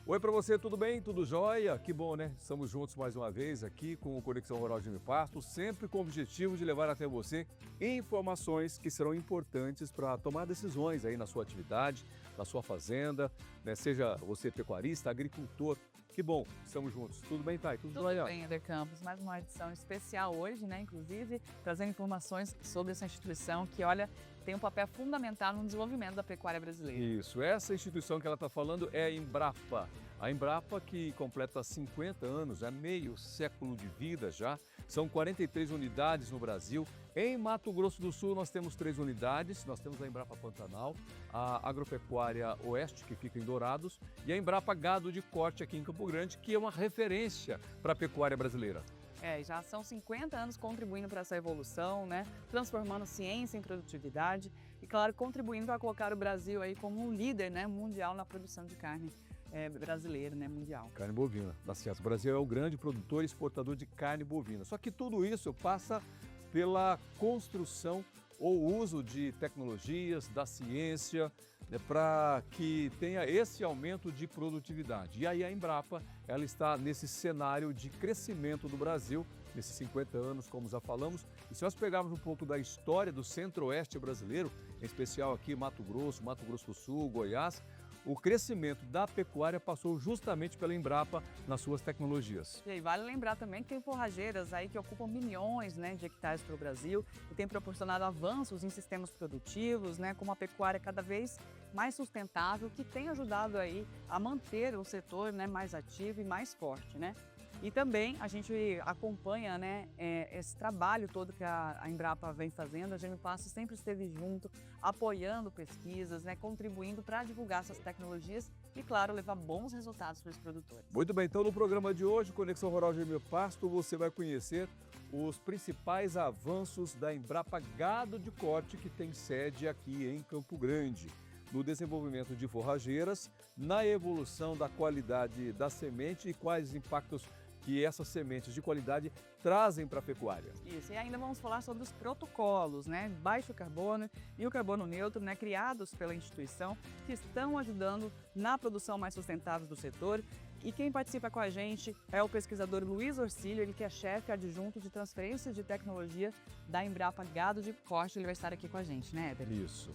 Oi para você, tudo bem? Tudo jóia? Que bom, né? Estamos juntos mais uma vez aqui com o Conexão Rural de Pasto, sempre com o objetivo de levar até você informações que serão importantes para tomar decisões aí na sua atividade, na sua fazenda, né? Seja você pecuarista, agricultor. Que bom, estamos juntos. Tudo bem, Thay? Tudo Tudo jóia? bem, Eder Campos. Mais uma edição especial hoje, né? Inclusive, trazendo informações sobre essa instituição que, olha, tem um papel fundamental no desenvolvimento da pecuária brasileira. Isso, essa instituição que ela está falando é a Embrapa. A Embrapa que completa 50 anos, é meio século de vida já. São 43 unidades no Brasil. Em Mato Grosso do Sul nós temos 3 unidades. Nós temos a Embrapa Pantanal, a Agropecuária Oeste, que fica em Dourados, e a Embrapa Gado de Corte aqui em Campo Grande, que é uma referência para a pecuária brasileira. Já são 50 anos contribuindo para essa evolução, né? Transformando ciência em produtividade e, claro, contribuindo para colocar o Brasil aí como um líder, né, mundial na produção de carne brasileira, né, mundial. Carne bovina, tá certo. O Brasil é o grande produtor e exportador de carne bovina. Só que tudo isso passa pela construção ou uso de tecnologias, da ciência, né, para que tenha esse aumento de produtividade. E aí a Embrapa, ela está nesse cenário de crescimento do Brasil, nesses 50 anos, como já falamos. E se nós pegarmos um pouco da história do centro-oeste brasileiro, em especial aqui Mato Grosso do Sul, Goiás, o crescimento da pecuária passou justamente pela Embrapa nas suas tecnologias. E aí, vale lembrar também que tem forrageiras aí que ocupam milhões, né, de hectares para o Brasil e tem proporcionado avanços em sistemas produtivos, né, com uma pecuária cada vez mais sustentável, que tem ajudado aí a manter o setor, né, mais ativo e mais forte, né? E também a gente acompanha, né, esse trabalho todo que a Embrapa vem fazendo. A Germe Pasto sempre esteve junto, apoiando pesquisas, né, contribuindo para divulgar essas tecnologias e, claro, levar bons resultados para os produtores. Muito bem, então no programa de hoje, Conexão Rural Germe Pasto, você vai conhecer os principais avanços da Embrapa Gado de Corte, que tem sede aqui em Campo Grande, no desenvolvimento de forrageiras, na evolução da qualidade da semente e quais impactos que essas sementes de qualidade trazem para a pecuária. Isso, e ainda vamos falar sobre os protocolos, né, baixo carbono e o carbono neutro, né, criados pela instituição, que estão ajudando na produção mais sustentável do setor. E quem participa com a gente é o pesquisador Luiz Orcílio, ele que é chefe adjunto de transferência de tecnologia da Embrapa Gado de Corte. Ele vai estar aqui com a gente, né, Éder? Isso.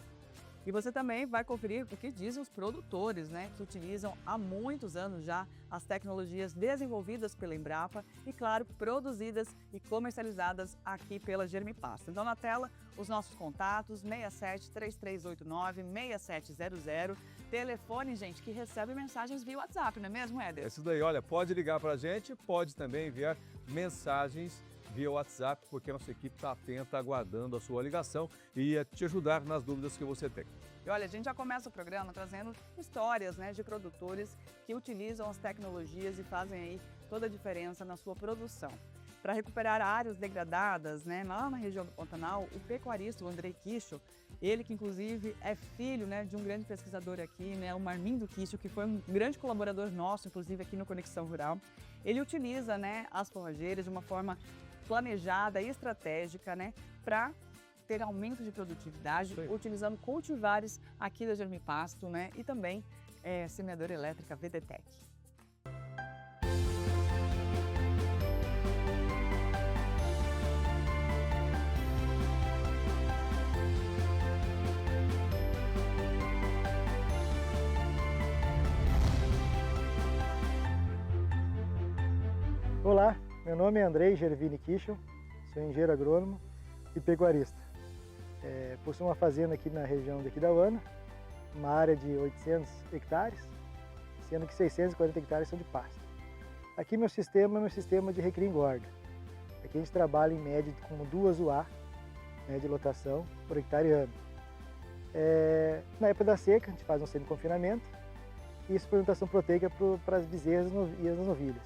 E você também vai conferir o que dizem os produtores, né, que utilizam há muitos anos já as tecnologias desenvolvidas pela Embrapa e, claro, produzidas e comercializadas aqui pela Germe Pasto. Então, na tela, os nossos contatos, 67 3389 6700, telefone, gente, que recebe mensagens via WhatsApp, não é mesmo, Éder? É isso daí, olha, pode ligar para a gente, pode também enviar mensagens via WhatsApp, porque a nossa equipe está atenta, aguardando a sua ligação e te ajudar nas dúvidas que você tem. E olha, a gente já começa o programa trazendo histórias, né, de produtores que utilizam as tecnologias e fazem aí toda a diferença na sua produção. Para recuperar áreas degradadas, né, lá na região do Pantanal, o pecuarista, o Andrei Kicho, ele que inclusive é filho, né, de um grande pesquisador aqui, né, o Marmindo Kicho, que foi um grande colaborador nosso, inclusive aqui no Conexão Rural, ele utiliza, né, as forrageiras de uma forma planejada e estratégica, né, para ter aumento de produtividade, utilizando cultivares aqui da Germe Pasto, né, e também semeadora elétrica VDTEC. Olá, meu nome é Andrei Gervini Kichel, sou engenheiro agrônomo e pecuarista. Possuo uma fazenda aqui na região daqui da Uana, uma área de 800 hectares, sendo que 640 hectares são de pasto. Aqui meu sistema é um sistema de recria e engorda. Aqui a gente trabalha em média com 2 UA, né, de lotação por hectare ano. Na época da seca a gente faz um semi-confinamento e suplementação proteica para as bezerras e as novilhas.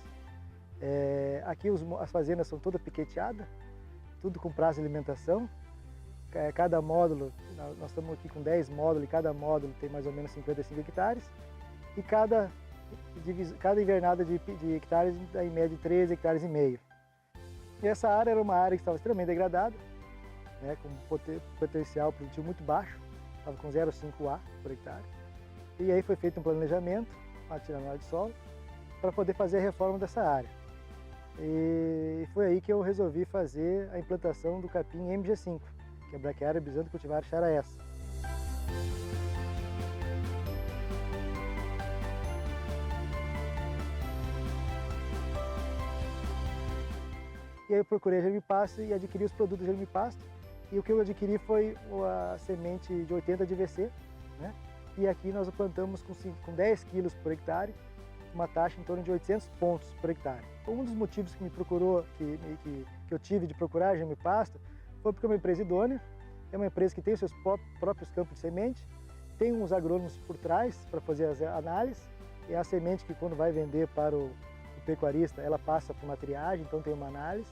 Aqui as fazendas são todas piqueteadas, tudo com prazo de alimentação. Cada módulo, nós estamos aqui com 10 módulos e cada módulo tem mais ou menos 55 hectares. E cada invernada de hectares dá em média 13 hectares e meio. E essa área era uma área que estava extremamente degradada, né, com potencial produtivo muito baixo, estava com 0,5 A por hectare. E aí foi feito um planejamento uma tiradeira de solo, para poder fazer a reforma dessa área. E foi aí que eu resolvi fazer a implantação do capim MG5, que é a Braquiária Bisantho Cultivar Charaense. E aí eu procurei a Germipasto e adquiri os produtos da Germipasto. E o que eu adquiri foi a semente de 80 de VC, né? E aqui nós o plantamos com 10 quilos por hectare, uma taxa em torno de 800 pontos por hectare. Um dos motivos que me procurou, que eu tive de procurar a Germipasto, foi porque é uma empresa idônea, é uma empresa que tem os seus próprios campos de semente, tem uns agrônomos por trás para fazer as análises, é a semente que quando vai vender para o pecuarista, ela passa por uma triagem, então tem uma análise.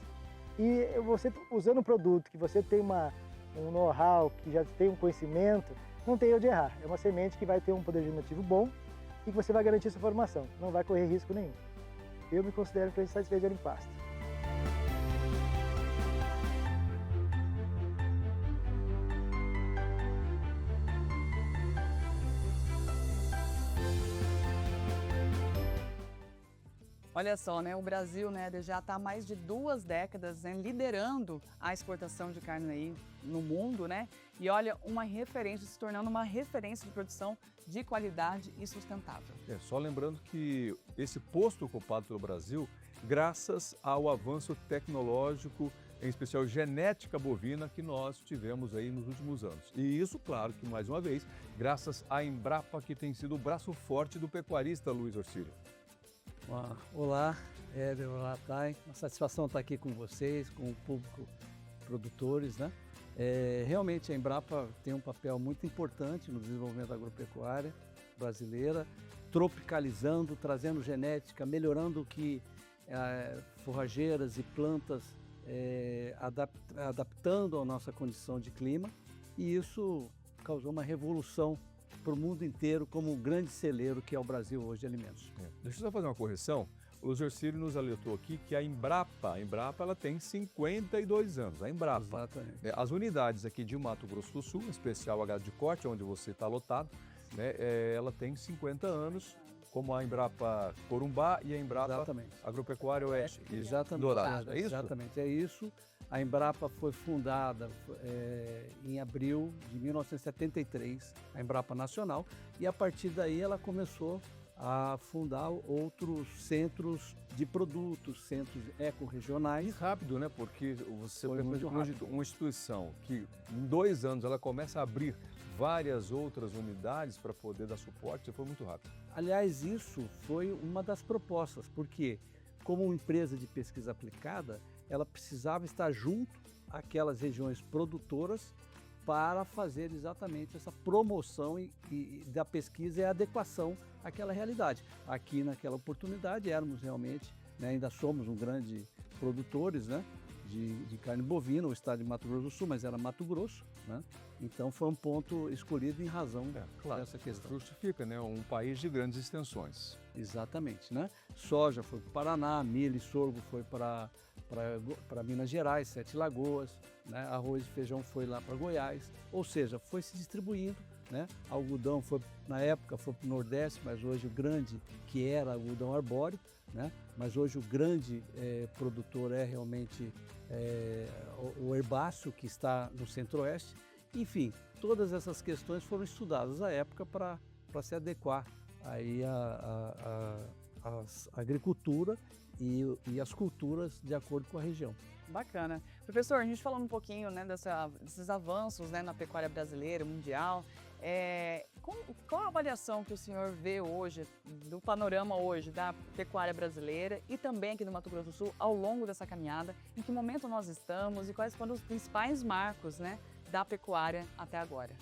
E você usando um produto que você tem um know-how, que já tem um conhecimento, não tem erro de errar. É uma semente que vai ter um poder germinativo bom e que você vai garantir sua formação, não vai correr risco nenhum. Eu me considero que satisfeito de Germipasto. Olha só, né? O Brasil, né, já está há mais de 2 décadas, né, liderando a exportação de carne aí no mundo, né? E olha, uma referência, se tornando uma referência de produção de qualidade e sustentável. Só lembrando que esse posto ocupado pelo Brasil, graças ao avanço tecnológico, em especial genética bovina, que nós tivemos aí nos últimos anos. E isso, claro, que mais uma vez, graças à Embrapa, que tem sido o braço forte do pecuarista Luiz Orcílio. Olá, Éder, olá, Thay. Uma satisfação estar aqui com vocês, com o público produtores, né? Realmente a Embrapa tem um papel muito importante no desenvolvimento da agropecuária brasileira, tropicalizando, trazendo genética, melhorando que forrageiras e plantas, adaptando à nossa condição de clima, e isso causou uma revolução para o mundo inteiro como um grande celeiro que é o Brasil hoje de alimentos. Deixa eu só fazer uma correção. O Luiz Orcílio nos alertou aqui que a Embrapa ela tem 52 anos. A Embrapa. Exatamente. As unidades aqui de Mato Grosso do Sul, em especial a gado de corte, onde você está lotado, né, ela tem 50 anos, como a Embrapa Corumbá e a Embrapa Exatamente. Agropecuária Oeste. Exatamente. Dourado, é isso? Exatamente, é isso. A Embrapa foi fundada em abril de 1973, a Embrapa Nacional, e a partir daí ela começou a fundar outros centros de produtos, centros ecorregionais. E rápido, né? Porque você Foi muito rápido. uma instituição que em 2 anos ela começa a abrir várias outras unidades para poder dar suporte, foi muito rápido. Aliás, isso foi uma das propostas, porque como uma empresa de pesquisa aplicada, ela precisava estar junto àquelas regiões produtoras para fazer exatamente essa promoção da pesquisa e a adequação àquela realidade. Aqui naquela oportunidade éramos realmente, né, ainda somos um grande produtores, né, de carne bovina, o estado de Mato Grosso do Sul, mas era Mato Grosso, né? Então foi um ponto escolhido em razão dessa questão. Justifica, né? Um país de grandes extensões. Exatamente, né? Soja foi para o Paraná, milho e sorgo foi para Minas Gerais, 7 Lagoas, né? Arroz e feijão foi lá para Goiás, ou seja, foi se distribuindo, né? Algodão foi, na época, foi para o Nordeste, mas hoje o grande, que era algodão arbóreo, né? Mas hoje o grande produtor é realmente o herbáceo, que está no Centro-Oeste. Enfim, todas essas questões foram estudadas à época para se adequar aí a agricultura e as culturas de acordo com a região. Bacana. Professor, a gente falando um pouquinho, né, desses avanços, né, na pecuária brasileira, mundial, qual a avaliação que o senhor vê hoje, do panorama hoje da pecuária brasileira e também aqui do Mato Grosso do Sul, ao longo dessa caminhada? Em que momento nós estamos e quais foram os principais marcos, né, da pecuária até agora?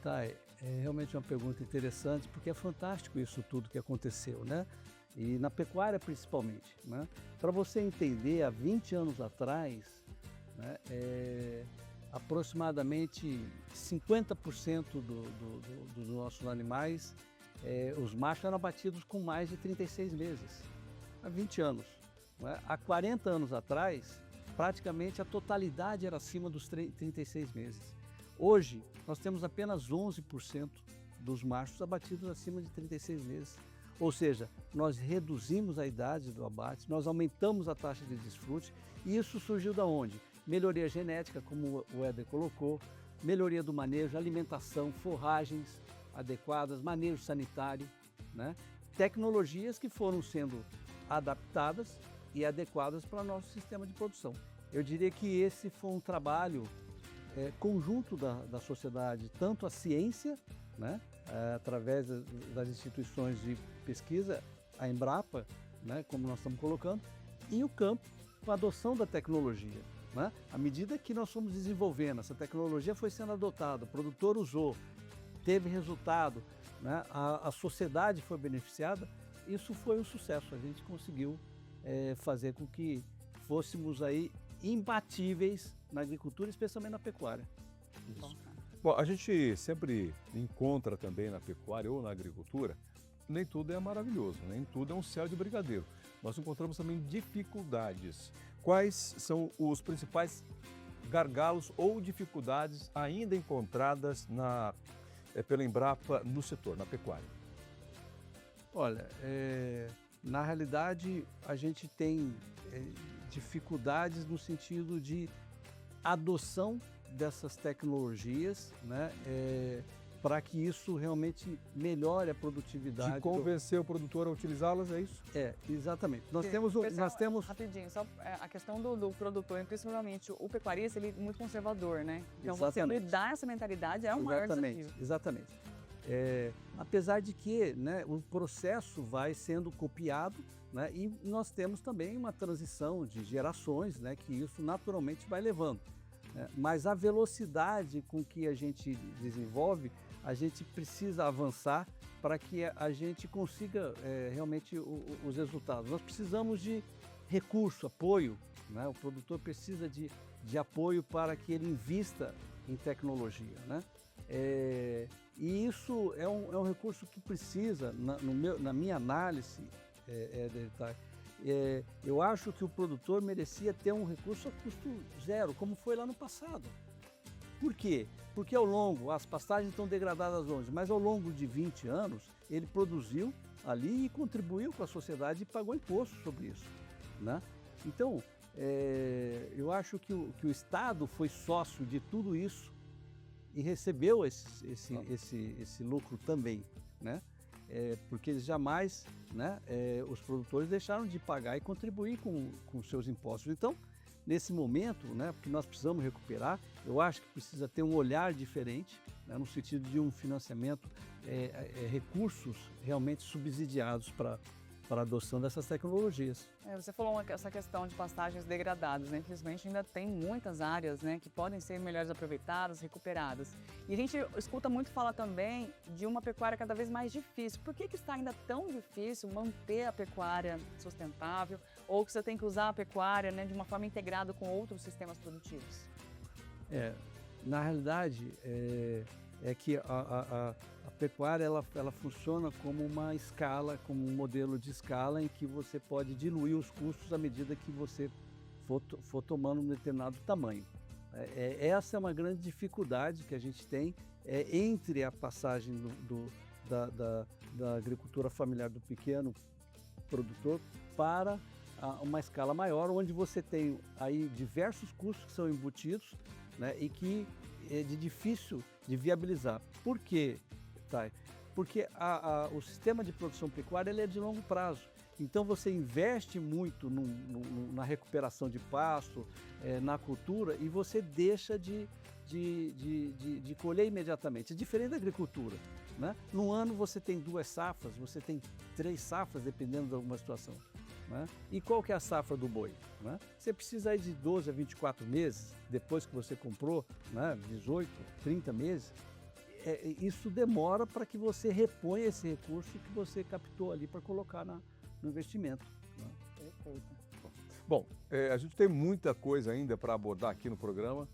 Tá, é realmente uma pergunta interessante, porque é fantástico isso tudo que aconteceu, né? E na pecuária principalmente, né? Para você entender, há 20 anos atrás, né, aproximadamente 50% dos nossos animais, os machos eram abatidos com mais de 36 meses, há 20 anos. Né? Há 40 anos atrás, praticamente a totalidade era acima dos 36 meses. Hoje, nós temos apenas 11% dos machos abatidos acima de 36 meses. Ou seja, nós reduzimos a idade do abate, nós aumentamos a taxa de desfrute, e isso surgiu da onde? Melhoria genética, como o Éder colocou, melhoria do manejo, alimentação, forragens adequadas, manejo sanitário, né? Tecnologias que foram sendo adaptadas e adequadas para o nosso sistema de produção. Eu diria que esse foi um trabalho conjunto da sociedade, tanto a ciência, né, através das instituições de pesquisa, a Embrapa, né, como nós estamos colocando, e o campo com a adoção da tecnologia. Né? À medida que nós fomos desenvolvendo, essa tecnologia foi sendo adotada, o produtor usou, teve resultado, né, a sociedade foi beneficiada, isso foi um sucesso. A gente conseguiu fazer com que fôssemos aí imbatíveis na agricultura, especialmente na pecuária. Isso. Bom, a gente sempre encontra também na pecuária ou na agricultura, nem tudo é maravilhoso, nem tudo é um céu de brigadeiro. Nós encontramos também dificuldades. Quais são os principais gargalos ou dificuldades ainda encontradas pela Embrapa no setor, na pecuária? Olha, na realidade a gente tem dificuldades no sentido de adoção dessas tecnologias, né, para que isso realmente melhore a produtividade. De convencer o produtor a utilizá-las, é isso? Exatamente. Nós temos... Rapidinho, só a questão do produtor, principalmente o pecuarista, ele é muito conservador, né? Então você mudar essa mentalidade é um maior desafio. Exatamente. Apesar de que, né, o processo vai sendo copiado, né, e nós temos também uma transição de gerações, né, que isso naturalmente vai levando. Mas a velocidade com que a gente desenvolve, a gente precisa avançar para que a gente consiga realmente os resultados. Nós precisamos de recurso, apoio, né? O produtor precisa de apoio para que ele invista em tecnologia, né? E isso é um recurso que precisa, na minha análise, eu acho que o produtor merecia ter um recurso a custo zero, como foi lá no passado. Por quê? Porque as pastagens estão degradadas hoje, mas ao longo de 20 anos, ele produziu ali e contribuiu com a sociedade e pagou imposto sobre isso, né? Então, eu acho que o Estado foi sócio de tudo isso e recebeu esse lucro também, né? Porque eles jamais, né, os produtores deixaram de pagar e contribuir com seus impostos. Então, nesse momento, né, porque nós precisamos recuperar, eu acho que precisa ter um olhar diferente, né, no sentido de um financiamento, recursos realmente subsidiados para a adoção dessas tecnologias. Você falou essa questão de pastagens degradadas, né? Infelizmente ainda tem muitas áreas, né, que podem ser melhores aproveitadas, recuperadas. E a gente escuta muito falar também de uma pecuária cada vez mais difícil. Por que está ainda tão difícil manter a pecuária sustentável ou que você tem que usar a pecuária, né, de uma forma integrada com outros sistemas produtivos? Na realidade, que a pecuária ela funciona como uma escala, como um modelo de escala em que você pode diluir os custos à medida que você for tomando um determinado tamanho. Essa é uma grande dificuldade que a gente tem entre a passagem da agricultura familiar do pequeno produtor para uma escala maior, onde você tem aí diversos custos que são embutidos, né, e que é difícil de viabilizar. Por quê, Thay? Porque o sistema de produção pecuária ele é de longo prazo. Então você investe muito na recuperação de pasto, na cultura, e você deixa de colher imediatamente. É diferente da agricultura, né? No ano você tem 2 safras, você tem 3 safras, dependendo de alguma situação, né? E qual que é a safra do boi, né? Você precisa aí de 12 a 24 meses, depois que você comprou, né? 18, 30 meses. Isso demora para que você reponha esse recurso que você captou ali para colocar no investimento, né? Perfeito. Bom, a gente tem muita coisa ainda para abordar aqui no programa.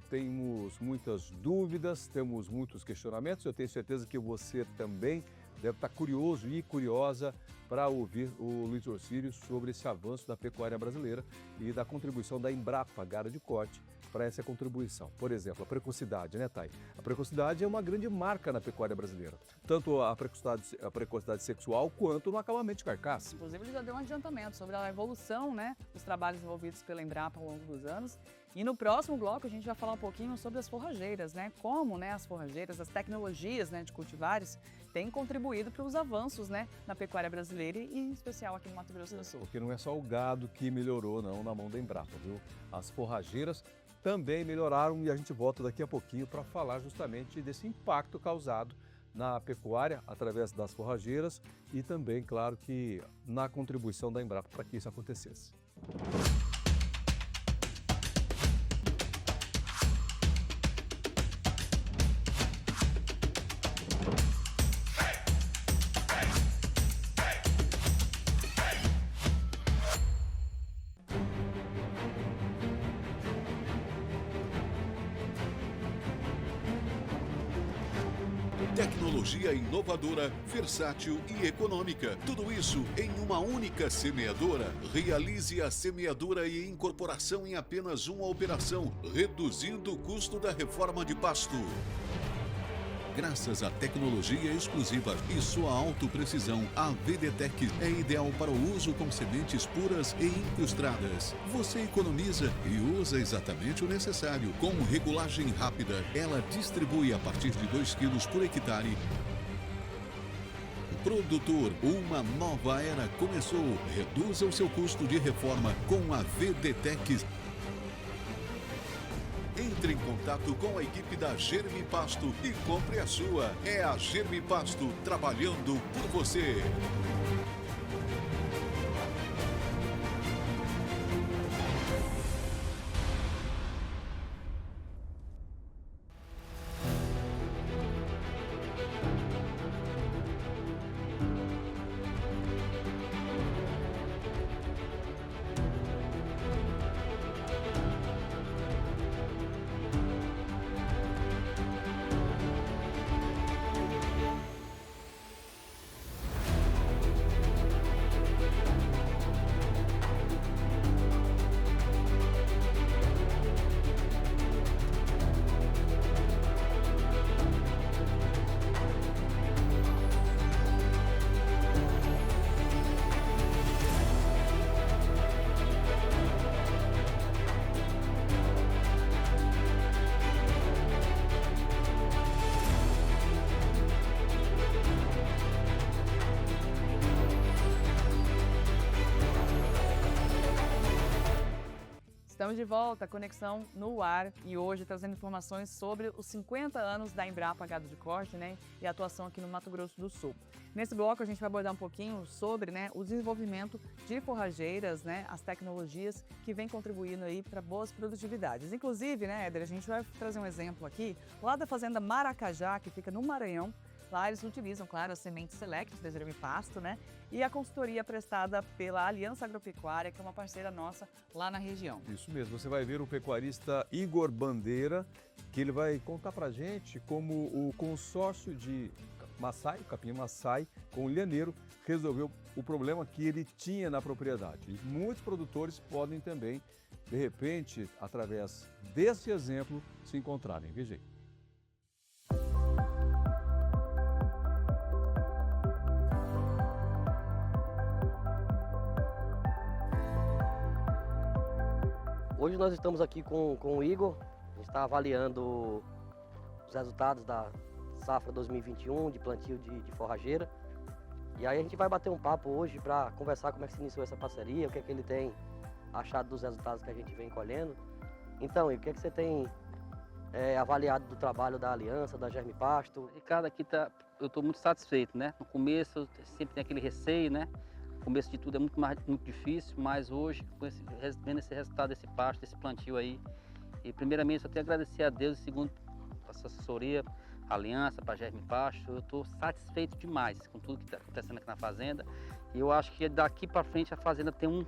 Temos muitas dúvidas, temos muitos questionamentos. Eu tenho certeza que você também deve estar curioso e curiosa para ouvir o Luiz Orcílio sobre esse avanço da pecuária brasileira e da contribuição da Embrapa Gado de Corte para essa contribuição. Por exemplo, a precocidade, né, Thay? A precocidade é uma grande marca na pecuária brasileira, tanto a precocidade sexual quanto no acabamento de carcaça. Inclusive, ele já deu um adiantamento sobre a evolução, né, dos trabalhos envolvidos pela Embrapa ao longo dos anos. E no próximo bloco a gente vai falar um pouquinho sobre as forrageiras, né? Como, né, as forrageiras, as tecnologias, né, de cultivares têm contribuído para os avanços, né, na pecuária brasileira e em especial aqui no Mato Grosso do Sul. Porque não é só o gado que melhorou, não, na mão da Embrapa, viu? As forrageiras também melhoraram e a gente volta daqui a pouquinho para falar justamente desse impacto causado na pecuária através das forrageiras e também, claro, que na contribuição da Embrapa para que isso acontecesse. Tecnologia inovadora, versátil e econômica. Tudo isso em uma única semeadora. Realize a semeadura e incorporação em apenas uma operação, reduzindo o custo da reforma de pasto. Graças à tecnologia exclusiva e sua autoprecisão, a VDTEC é ideal para o uso com sementes puras e incrustadas. Você economiza e usa exatamente o necessário. Com regulagem rápida, ela distribui a partir de 2 kg por hectare. Produtor, uma nova era começou. Reduza o seu custo de reforma com a VDTEC. Entre em contato com a equipe da Germi Pasto e compre a sua. É a Germi Pasto trabalhando por você. Estamos de volta, Conexão no ar, e hoje trazendo informações sobre os 50 anos da Embrapa Gado de Corte, né, e a atuação aqui no Mato Grosso do Sul. Nesse bloco a gente vai abordar um pouquinho sobre, né, o desenvolvimento de forrageiras, né, as tecnologias que vêm contribuindo aí para boas produtividades. Inclusive, né, Éder, a gente vai trazer um exemplo aqui, lá da fazenda Maracajá, que fica no Maranhão. Lá eles utilizam, claro, as sementes Select da Germi Pasto, né? E a consultoria prestada pela Aliança Agropecuária, que é uma parceira nossa lá na região. Isso mesmo, você vai ver o pecuarista Igor Bandeira, que ele vai contar pra gente como o consórcio de Massai, o Capim Massai, com o Lhaneiro, resolveu o problema que ele tinha na propriedade. E muitos produtores podem também, de repente, através desse exemplo, se encontrarem. Veja aí. Hoje nós estamos aqui com o Igor, a gente está avaliando os resultados da safra 2021 de plantio de forrageira. E aí a gente vai bater um papo hoje para conversar como é que se iniciou essa parceria, o que é que ele tem achado dos resultados que a gente vem colhendo. Então, Igor, o que é que você tem avaliado do trabalho da Aliança, da Germi Pasto? Ricardo, aqui eu estou muito satisfeito, né? No começo sempre tem aquele receio, né? O começo de tudo é muito difícil, mas hoje, vendo esse resultado desse pasto, desse plantio aí, e primeiramente eu tenho que agradecer a Deus, e segundo a essa assessoria, a Aliança, para a Germi Pasto, eu estou satisfeito demais com tudo que está acontecendo aqui na fazenda, e eu acho que daqui para frente a fazenda tem um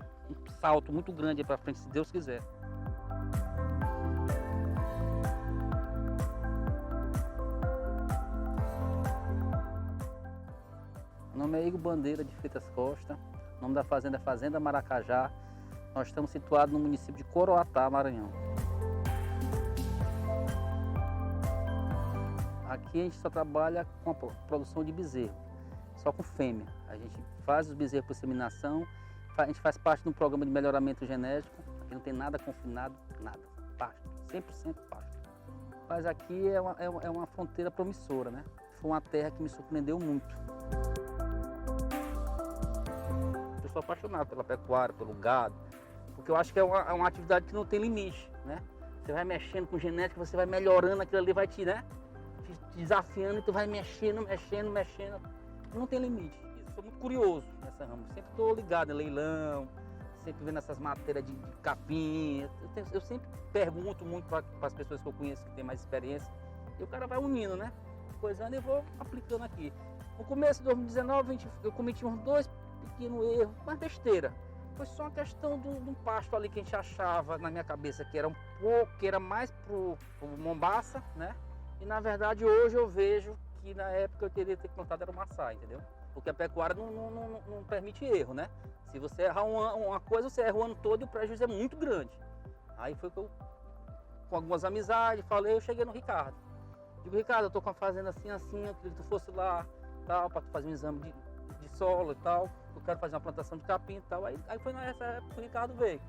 salto muito grande para frente, se Deus quiser. nome é Igor Bandeira de Freitas Costa. O nome da fazenda é Fazenda Maracajá. Nós estamos situados no município de Coroatá, Maranhão. Aqui a gente só trabalha com a produção de bezerro, só com fêmea. A gente faz os bezerros por inseminação, a gente faz parte de um programa de melhoramento genético. Aqui não tem nada confinado, nada, pasto, 100% pasto. Mas aqui é uma fronteira promissora, né? Foi uma terra que me surpreendeu muito. Eu sou apaixonado pela pecuária, pelo gado, porque eu acho que é uma atividade que não tem limite, né? Você vai mexendo com genética, você vai melhorando, aquilo ali vai te, né? Te desafiando e tu vai mexendo. Não tem limite. Eu sou muito curioso nessa rama. Sempre estou ligado em leilão, sempre vendo essas matérias de capim. Eu sempre pergunto muito para as pessoas que eu conheço que têm mais experiência. E o cara vai unindo, né? Coisando e vou aplicando aqui. No começo de 2019, eu cometi uns 2 pequenos erros, mas besteira. Foi só uma questão de um pasto ali que a gente achava na minha cabeça que era que era mais pro Mombaça, né? E na verdade hoje eu vejo que na época eu teria que ter plantado era o Maçai, entendeu? Porque a pecuária não permite erro, né? Se você errar uma coisa, você erra o ano todo e o prejuízo é muito grande. Aí foi que eu, com algumas amizades, eu cheguei no Ricardo. Digo, Ricardo, eu tô com a fazenda assim, eu queria que tu fosse lá, tal, para fazer um exame de solo e tal. Eu quero fazer uma plantação de capim e tal. Aí foi nessa época que o Ricardo veio.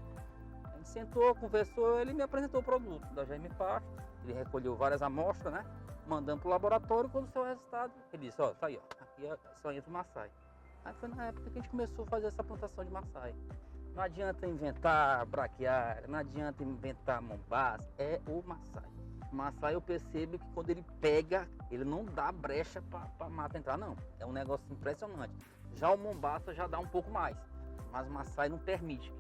A gente sentou, conversou, ele me apresentou o produto da Germe Pasto. Ele recolheu várias amostras, né? Mandando pro laboratório, quando saiu o resultado, ele disse, ó, tá aí, ó, aqui só entra o Maçai. Aí foi na época que a gente começou a fazer essa plantação de Maçai. Não adianta inventar braquiária, não adianta inventar Mombaça, é o Maçai. O Maçai eu percebo que quando ele pega, ele não dá brecha para mata entrar, não. É um negócio impressionante. Já o Mombaça já dá um pouco mais, mas o Maçai não permite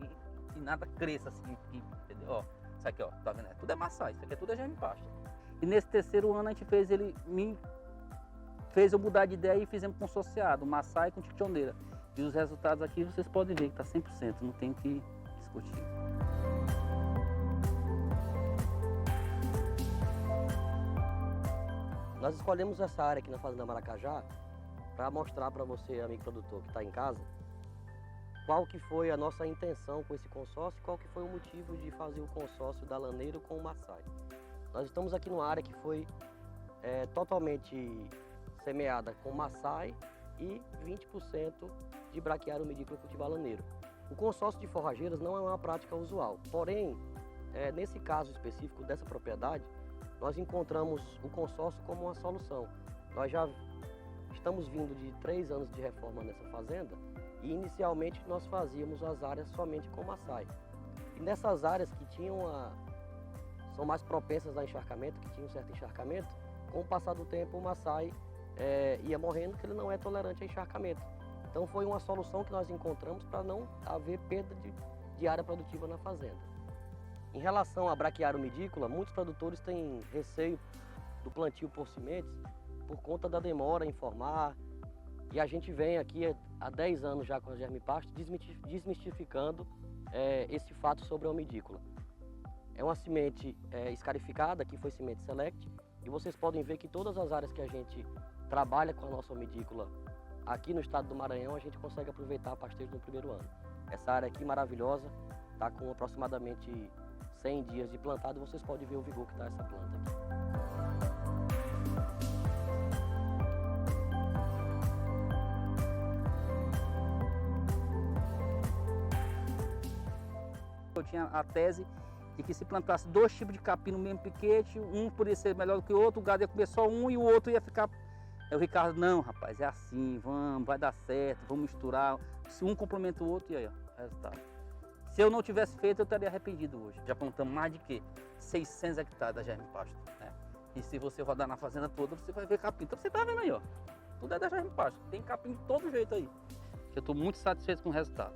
que nada cresça assim, entendeu? Ó, isso aqui, ó, tá vendo? Tudo é Maçai, isso aqui é tudo é Germe Pasto. E nesse terceiro ano a gente fez eu mudar de ideia e fizemos consorciado, Maçai com Titioneira. E os resultados aqui vocês podem ver que tá 100%, não tem o que discutir. Nós escolhemos essa área aqui na Fazenda Maracajá para mostrar para você, amigo produtor que está em casa, qual que foi a nossa intenção com esse consórcio, qual que foi o motivo de fazer o consórcio da Laneiro com o Maçai. Nós estamos aqui numa área que foi totalmente semeada com Maçai e 20% de braquiário medícola cultivar laneiro. O consórcio de forrageiras não é uma prática usual, porém, nesse caso específico dessa propriedade, nós encontramos o consórcio como uma solução. Nós já estamos vindo de 3 anos de reforma nessa fazenda e inicialmente nós fazíamos as áreas somente com Maçai. E nessas áreas que são mais propensas a encharcamento, que tinham um certo encharcamento, com o passar do tempo o Maçai ia morrendo porque ele não é tolerante a encharcamento. Então foi uma solução que nós encontramos para não haver perda de área produtiva na fazenda. Em relação a braquiário medícola, muitos produtores têm receio do plantio por sementes por conta da demora em formar. E a gente vem aqui há 10 anos já com a Germe Pasto desmistificando esse fato sobre a medícola. É uma semente escarificada, aqui foi semente Select, e vocês podem ver que todas as áreas que a gente trabalha com a nossa medícola aqui no estado do Maranhão, a gente consegue aproveitar a pastejo no primeiro ano. Essa área aqui maravilhosa, está com aproximadamente 100 dias de plantado, vocês podem ver o vigor que está essa planta aqui. Eu tinha a tese de que se plantasse 2 tipos de capim no mesmo piquete, um poderia ser melhor do que o outro, o gado ia comer só um e o outro ia ficar... Aí o Ricardo, não rapaz, é assim, vai dar certo, vamos misturar, se um complementa o outro, e aí, ó, resultado. Se eu não tivesse feito, eu estaria arrependido hoje. Já plantamos mais de 600 hectares da Germe Pasto, né? E se você rodar na fazenda toda, você vai ver capim. Então você tá vendo aí, ó, tudo é da Germe Pasto, tem capim de todo jeito aí. Eu estou muito satisfeito com o resultado.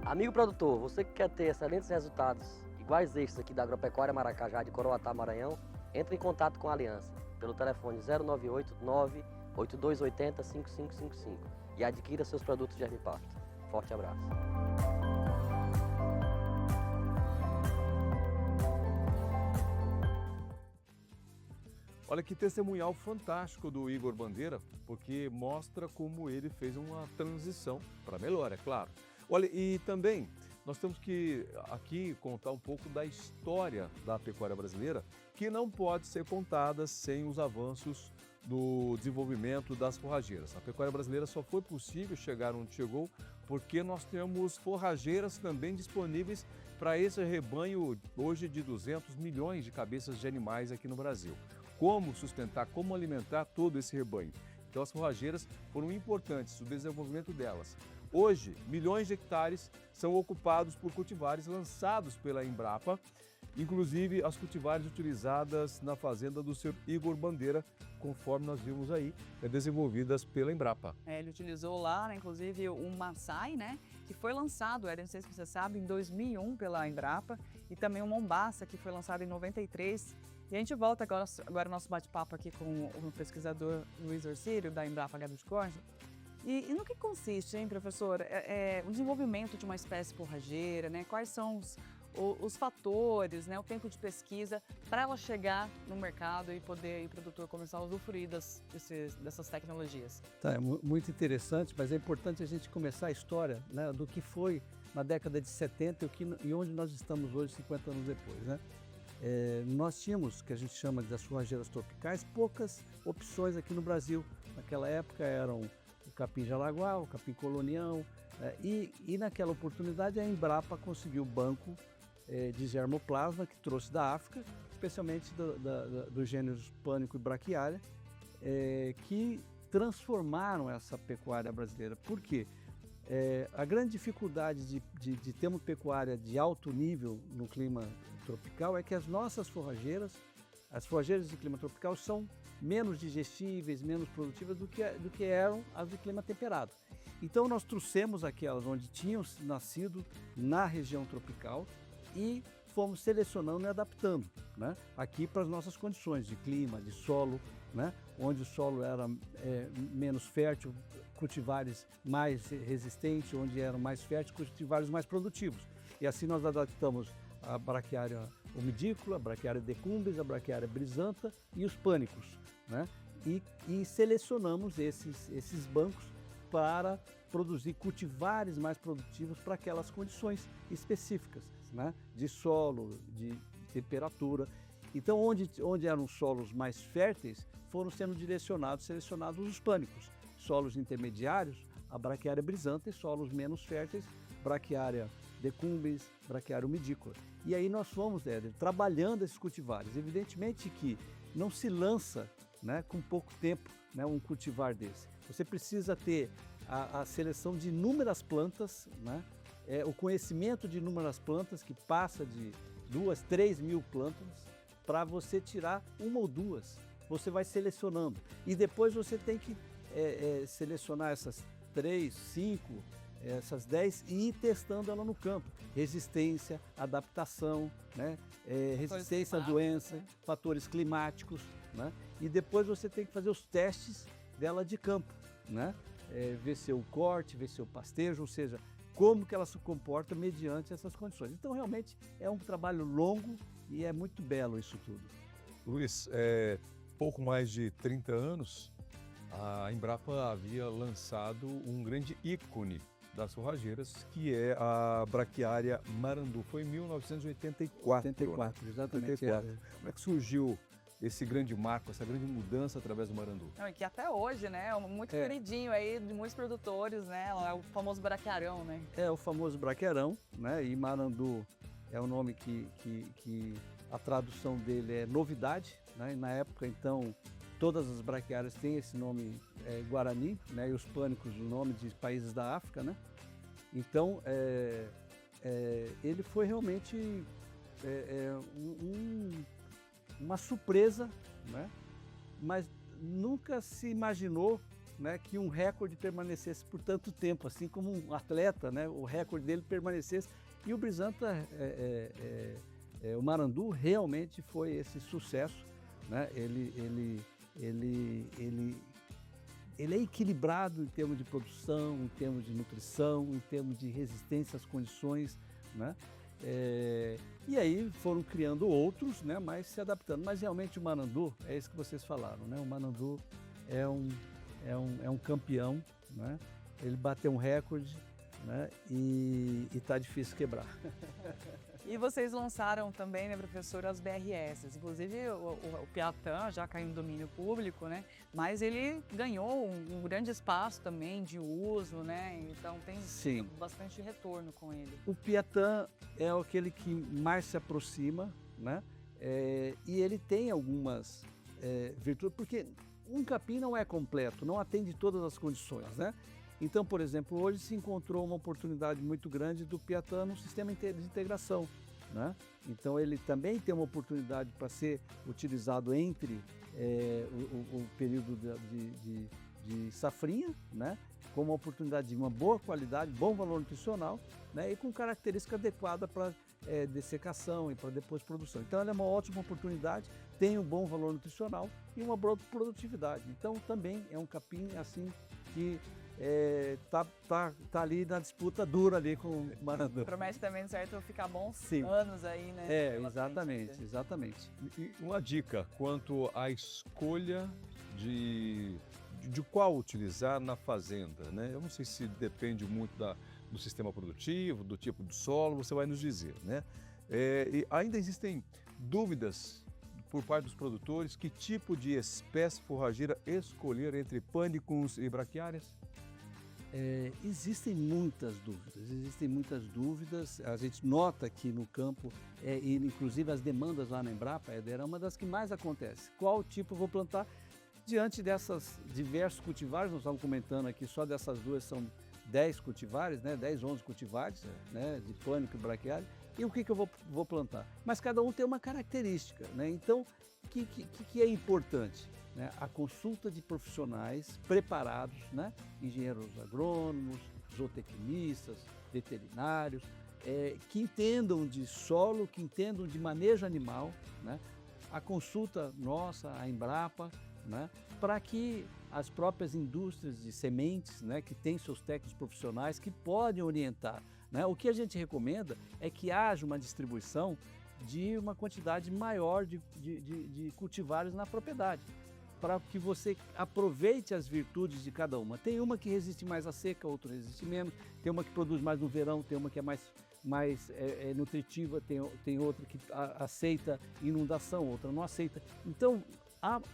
Amigo produtor, você que quer ter excelentes resultados iguais estes aqui da Agropecuária Maracajá de Coroatá, Maranhão, entre em contato com a Aliança pelo telefone 098 98280 5555 e adquira seus produtos de Germe Pasto. Forte abraço. Olha que testemunhal fantástico do Igor Bandeira, porque mostra como ele fez uma transição para melhor, é claro. Olha, e também nós temos que aqui contar um pouco da história da pecuária brasileira, que não pode ser contada sem os avanços do desenvolvimento das forrageiras. A pecuária brasileira só foi possível chegar onde chegou porque nós temos forrageiras também disponíveis para esse rebanho hoje de 200 milhões de cabeças de animais aqui no Brasil. Como sustentar, como alimentar todo esse rebanho? Então as forrageiras foram importantes, o desenvolvimento delas. Hoje, milhões de hectares são ocupados por cultivares lançados pela Embrapa, inclusive as cultivares utilizadas na fazenda do Sr. Igor Bandeira, conforme nós vimos aí, desenvolvidas pela Embrapa. Ele utilizou lá, né, inclusive, o Massai, né, que foi lançado, não sei se você sabe, em 2001 pela Embrapa, e também o Mombasa, que foi lançado em 93. E a gente volta agora ao nosso bate-papo aqui com o pesquisador Luiz Orcílio, da Embrapa Gado de Corte. E no que consiste, hein, professor, o desenvolvimento de uma espécie forrageira, né? Quais são os fatores, né, o tempo de pesquisa para ela chegar no mercado e poder o produtor começar a usufruir dessas tecnologias? Tá, é muito interessante, mas é importante a gente começar a história, né, do que foi na década de 70 e onde nós estamos hoje, 50 anos depois, né? Nós tínhamos, que a gente chama das forrageiras tropicais, poucas opções aqui no Brasil. Naquela época eram o capim jalaguá, o capim colonião, e naquela oportunidade a Embrapa conseguiu o banco de germoplasma que trouxe da África, especialmente dos gêneros pânico e braquiária, que transformaram essa pecuária brasileira. Por quê? A grande dificuldade de ter uma pecuária de alto nível no clima tropical é que as nossas forrageiras, as forrageiras de clima tropical, são menos digestíveis, menos produtivas do que eram as de clima temperado. Então nós trouxemos aquelas onde tinham nascido na região tropical e fomos selecionando e adaptando, né, aqui para as nossas condições de clima, de solo, né, onde o solo era menos fértil, cultivares mais resistentes, onde eram mais férteis, cultivares mais produtivos. E assim nós adaptamos a braquiária umidícola, a braquiária decumbens, a braquiária brisanta e os pânicos, né? E selecionamos esses bancos para produzir cultivares mais produtivos para aquelas condições específicas, né, de solo, de temperatura. Então, onde eram solos mais férteis, foram sendo selecionados os pânicos. Solos intermediários, a braquiária brisanta, e solos menos férteis, braquiária decumbens, braquiária umidícola. E aí nós fomos, trabalhando esses cultivares. Evidentemente que não se lança, né, com pouco tempo, né, um cultivar desse. Você precisa ter a seleção de inúmeras plantas, né, o conhecimento de inúmeras plantas, que passa de 2, 3 mil plantas, para você tirar uma ou duas. Você vai selecionando. E depois você tem que selecionar essas 3, 5, essas 10 e ir testando ela no campo. Resistência, adaptação, né? Resistência à doença, né? Fatores climáticos, né? E depois você tem que fazer os testes dela de campo, né? Ver seu corte, ver seu pastejo, ou seja, como que ela se comporta mediante essas condições. Então realmente é um trabalho longo e é muito belo isso tudo. Luiz, pouco mais de 30 anos, a Embrapa havia lançado um grande ícone das forrageiras, que é a braquiária Marandu. Foi em 1984. 84, exatamente. 84. Como é que surgiu esse grande marco, essa grande mudança através do Marandu? Não, e que até hoje, né, é muito queridinho aí de muitos produtores, né, é o famoso braquiarão, né? É o famoso braquiarão, né, e Marandu é um nome que a tradução dele é novidade, né, e na época, então, todas as braquiárias têm esse nome guarani, né, e os pânicos, o nome de países da África, né? Então, ele foi realmente uma surpresa, né? Mas nunca se imaginou, né, que um recorde permanecesse por tanto tempo, assim como um atleta, né, o recorde dele permanecesse. E o brisanta, o Marandu realmente foi esse sucesso, né? Ele é equilibrado em termos de produção, em termos de nutrição, em termos de resistência às condições, né? E aí foram criando outros, né, mas se adaptando. Mas realmente o Manandu, é isso que vocês falaram, né? O Manandu é um campeão, né? Ele bateu um recorde, né? E está difícil quebrar. E vocês lançaram também, né, professor, as BRS. Inclusive o Piatã já caiu em domínio público, né? Mas ele ganhou um grande espaço também de uso, né? Então tem Sim. bastante retorno com ele. O Piatã é aquele que mais se aproxima, né? E ele tem algumas virtudes, porque um capim não é completo, não atende todas as condições, né? Então, por exemplo, hoje se encontrou uma oportunidade muito grande do Piatã no sistema de integração, né? Então ele também tem uma oportunidade para ser utilizado entre o período de safrinha, né? Com uma oportunidade de uma boa qualidade, bom valor nutricional, né? E com característica adequada para dessecação e para depois produção. Então ela é uma ótima oportunidade, tem um bom valor nutricional e uma boa produtividade. Então também é um capim assim que tá ali na disputa dura ali com o Manandu. Promete também, certo, ficar bons Sim. anos aí, né? Exatamente. E uma dica quanto à escolha de qual utilizar na fazenda, né? Eu não sei se depende muito do sistema produtivo, do tipo de solo, você vai nos dizer, né? E ainda existem dúvidas por parte dos produtores que tipo de espécie forrageira escolher entre pânicos e braquiárias? Existem muitas dúvidas, a gente nota aqui no campo, e inclusive as demandas lá na Embrapa, era uma das que mais acontece. Qual tipo eu vou plantar? Diante dessas diversos cultivares, nós estamos comentando aqui, só dessas duas são 10 cultivares, né? 10, 11 cultivares, né? De pânico e braquiária. E o que eu vou plantar? Mas cada um tem uma característica, né? Então, o que é importante? Né? A consulta de profissionais preparados, né? Engenheiros agrônomos, zootecnistas, veterinários, que entendam de solo, que entendam de manejo animal, né? A consulta nossa, a Embrapa, né? Para que as próprias indústrias de sementes, né? Que têm seus técnicos profissionais que podem orientar, né? O que a gente recomenda é que haja uma distribuição de uma quantidade maior de cultivares na propriedade, para que você aproveite as virtudes de cada uma. Tem uma que resiste mais à seca, outra resiste menos, tem uma que produz mais no verão, tem uma que é mais nutritiva, tem outra que aceita inundação, outra não aceita. Então,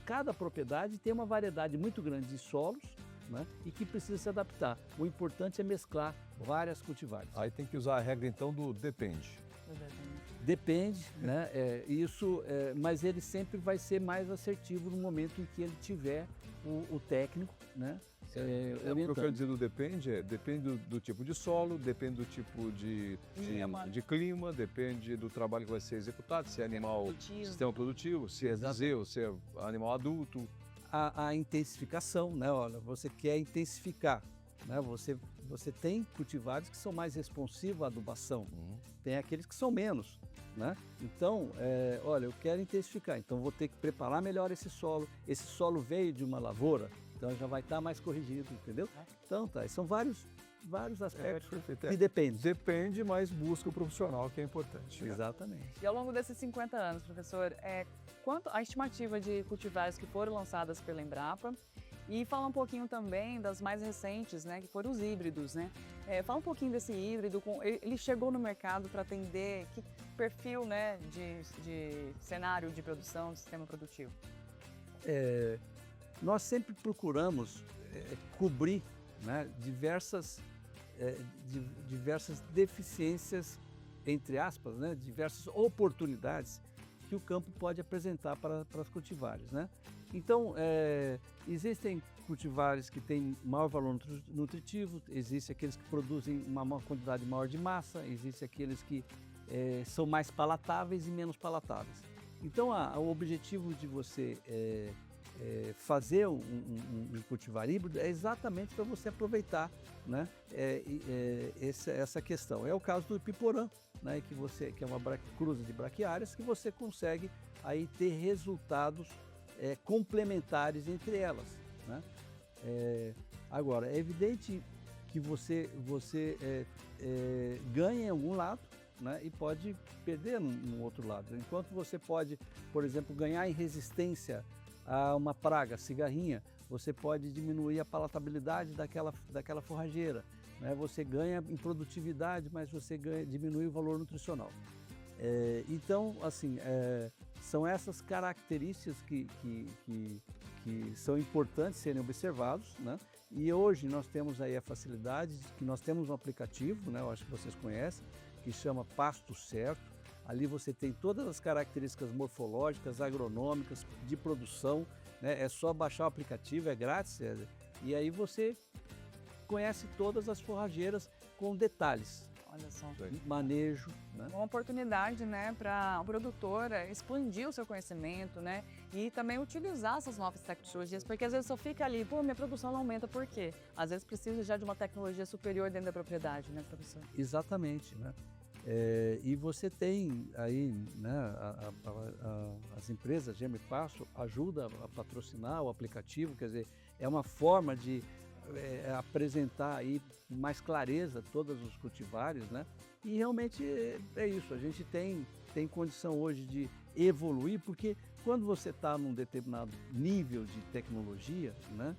cada propriedade tem uma variedade muito grande de solos, né, e que precisa se adaptar. O importante é mesclar várias cultivares. Aí tem que usar a regra então do depende. Depende, né? Mas ele sempre vai ser mais assertivo no momento em que ele tiver o técnico, né? O que eu quero dizer do depende depende do tipo de solo, depende do tipo de clima, depende do trabalho que vai ser executado, se é animal sistema produtivo, se é bezerro, se é animal adulto. A intensificação, né? Olha, você quer intensificar, né? Você tem cultivares que são mais responsivos à adubação, tem aqueles que são menos, né? Então, olha, eu quero intensificar, então vou ter que preparar melhor esse solo. Esse solo veio de uma lavoura, então já vai estar mais corrigido, entendeu? Então são vários aspectos que dependem. Depende, mas busca o profissional, que é importante. Exatamente. E ao longo desses 50 anos, professor, quanto a estimativa de cultivares que foram lançadas pela Embrapa, e fala um pouquinho também das mais recentes, né, que foram os híbridos, né? Fala um pouquinho desse híbrido, ele chegou no mercado para atender que perfil, né, de cenário de produção, de sistema produtivo? Nós sempre procuramos cobrir, né, diversas deficiências, entre aspas, né, diversas oportunidades que o campo pode apresentar para as cultivares, né? Então, existem cultivares que têm maior valor nutritivo, existem aqueles que produzem uma quantidade maior de massa, existem aqueles que são mais palatáveis e menos palatáveis. Então, o objetivo de você fazer um cultivar híbrido é exatamente para você aproveitar, né, essa questão. É o caso do Ipiporã, né, que é uma cruza de braquiárias, que você consegue aí ter resultados complementares entre elas, né? Agora, é evidente que você ganha em algum lado, né, e pode perder no outro lado. Enquanto você pode, por exemplo, ganhar em resistência a uma praga, cigarrinha, você pode diminuir a palatabilidade daquela forrageira, né? Você ganha em produtividade, mas você diminui o valor nutricional. Então, assim, são essas características que são importantes serem observados, né? E hoje nós temos aí a facilidade de que nós temos um aplicativo, né? Eu acho que vocês conhecem, que chama Pasto Certo. Ali você tem todas as características morfológicas, agronômicas, de produção, né? É só baixar o aplicativo, é grátis, César. E aí você conhece todas as forrageiras com detalhes. Olha só. Manejo, né? Uma oportunidade, né, para o produtor expandir o seu conhecimento, né, e também utilizar essas novas tecnologias, porque às vezes só fica ali, pô, minha produção não aumenta, por quê? Às vezes precisa já de uma tecnologia superior dentro da propriedade, né, professor? Exatamente, né? E você tem aí, né, as empresas Germe Pasto ajuda a patrocinar o aplicativo, quer dizer, é uma forma de apresentar aí mais clareza todos os cultivares, né? E realmente é isso, a gente tem condição hoje de evoluir, porque quando você está num determinado nível de tecnologia, né,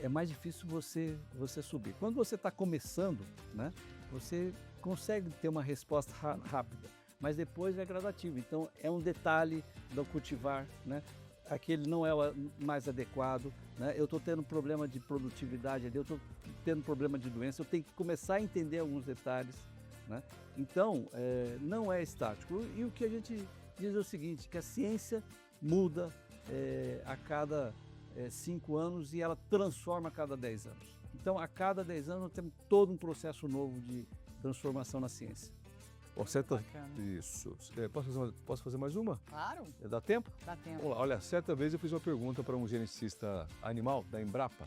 é mais difícil você subir. Quando você está começando, né, você consegue ter uma resposta rápida, mas depois é gradativo. Então é um detalhe do cultivar, né? Aquele não é o mais adequado, né? Eu estou tendo problema de produtividade ali, eu estou tendo problema de doença, eu tenho que começar a entender alguns detalhes, né? Então, não é estático. E o que a gente diz é o seguinte, que a ciência muda a cada 5 anos e ela transforma a cada 10 anos. Então, a cada 10 anos nós temos todo um processo novo de transformação na ciência. Isso. Posso fazer mais uma? Claro. Dá tempo? Dá tempo. Vamos lá. Olha, certa vez eu fiz uma pergunta para um geneticista animal da Embrapa,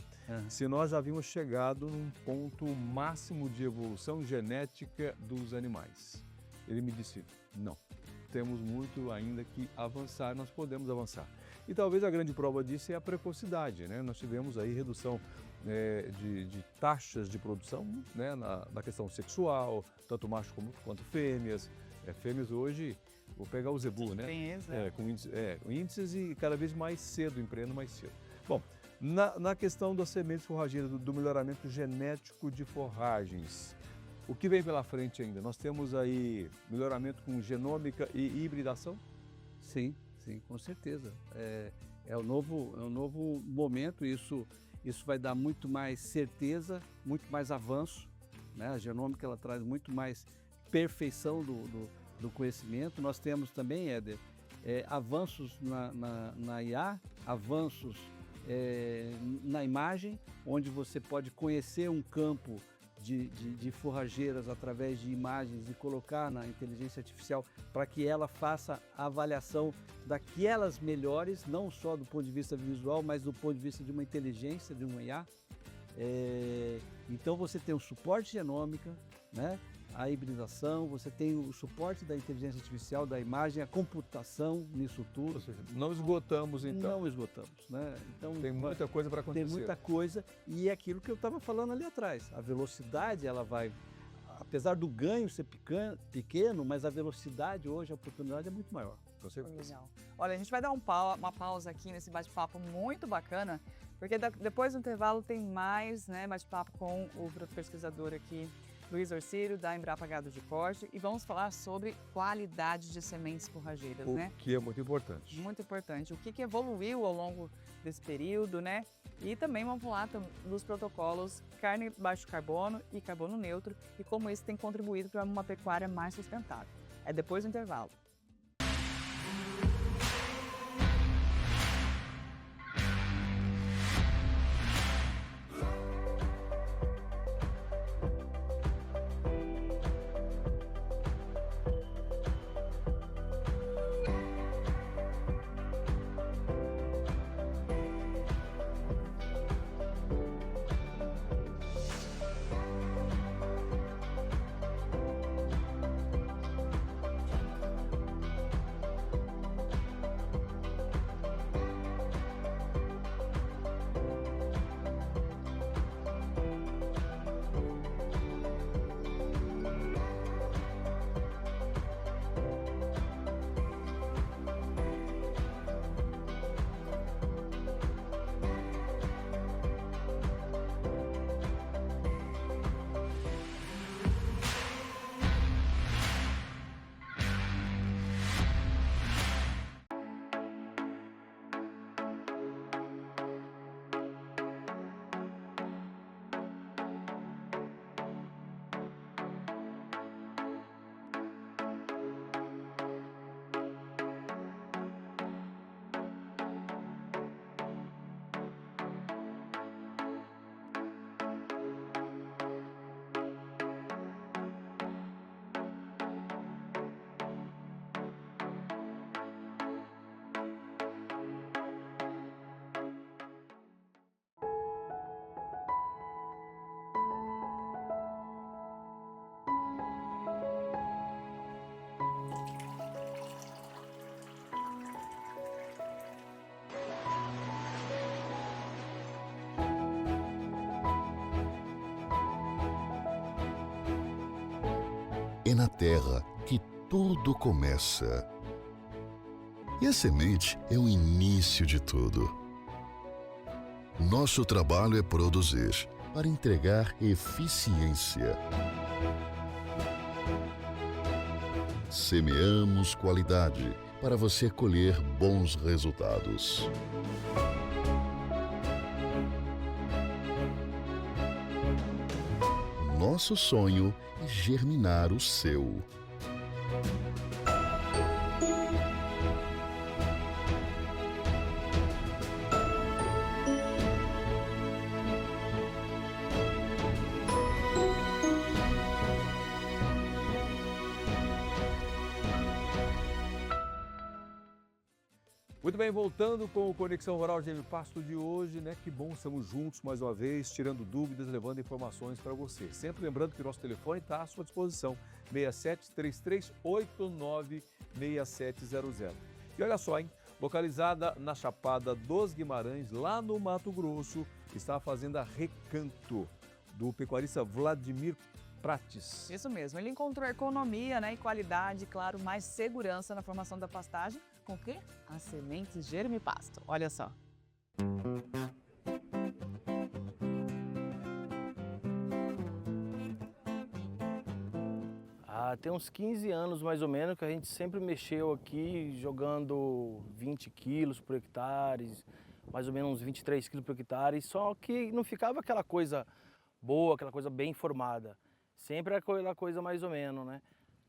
se nós havíamos chegado num ponto máximo de evolução genética dos animais. Ele me disse, não, temos muito ainda que avançar, nós podemos avançar. E talvez a grande prova disso é a precocidade, né? Nós tivemos aí redução de taxas de produção, né, na questão sexual, tanto macho quanto fêmeas. Fêmeas hoje, vou pegar o zebu, né? Com índices e cada vez mais cedo, empreendendo mais cedo. Bom, na questão das sementes forrageiras, do melhoramento genético de forragens, o que vem pela frente ainda? Nós temos aí melhoramento com genômica e hibridação? Sim, com certeza. É um novo momento, isso vai dar muito mais certeza, muito mais avanço, né? A genômica ela traz muito mais perfeição do conhecimento. Nós temos também, Éder, avanços na IA, avanços na imagem, onde você pode conhecer um campo de forrageiras através de imagens e colocar na inteligência artificial para que ela faça a avaliação daquelas melhores, não só do ponto de vista visual, mas do ponto de vista de uma inteligência, de uma IA. Então você tem o suporte genômica, né? A hibridação, você tem o suporte da inteligência artificial, da imagem, a computação nisso tudo. Ou seja, não esgotamos então. Não esgotamos, né? Então, tem muita coisa para acontecer. Tem muita coisa e é aquilo que eu estava falando ali atrás. A velocidade, ela vai, apesar do ganho ser pequeno, mas a velocidade hoje, a oportunidade é muito maior. Com certeza. Legal. Olha, a gente vai dar uma pausa aqui nesse bate-papo muito bacana, porque depois do intervalo tem mais, né, bate-papo com o pesquisador aqui, Luiz Orcílio, da Embrapa Gado de Corte, e vamos falar sobre qualidade de sementes forrageiras, né? O que é muito importante. Muito importante. O que evoluiu ao longo desse período, né? E também vamos falar dos protocolos carne baixo carbono e carbono neutro e como isso tem contribuído para uma pecuária mais sustentável. É depois do intervalo. na terra que tudo começa. E a semente é o início de tudo. Nosso trabalho é produzir para entregar eficiência. Semeamos qualidade para você colher bons resultados. Nosso sonho é germinar o seu. Muito bem, voltando com o Conexão Rural GM Pasto de hoje, né? Que bom, estamos juntos mais uma vez, tirando dúvidas, levando informações para você. Sempre lembrando que o nosso telefone está à sua disposição, 6733896700. E olha só, hein? Localizada na Chapada dos Guimarães, lá no Mato Grosso, está a Fazenda Recanto, do pecuarista Vladimir Prates. Isso mesmo, ele encontrou economia, né, e qualidade, claro, mais segurança na formação da pastagem, com o quê? As sementes Germipasto. Olha só. Tem uns 15 anos mais ou menos que a gente sempre mexeu aqui jogando 20 quilos por hectare, mais ou menos uns 23 quilos por hectare, só que não ficava aquela coisa boa, aquela coisa bem formada. Sempre aquela coisa mais ou menos, né?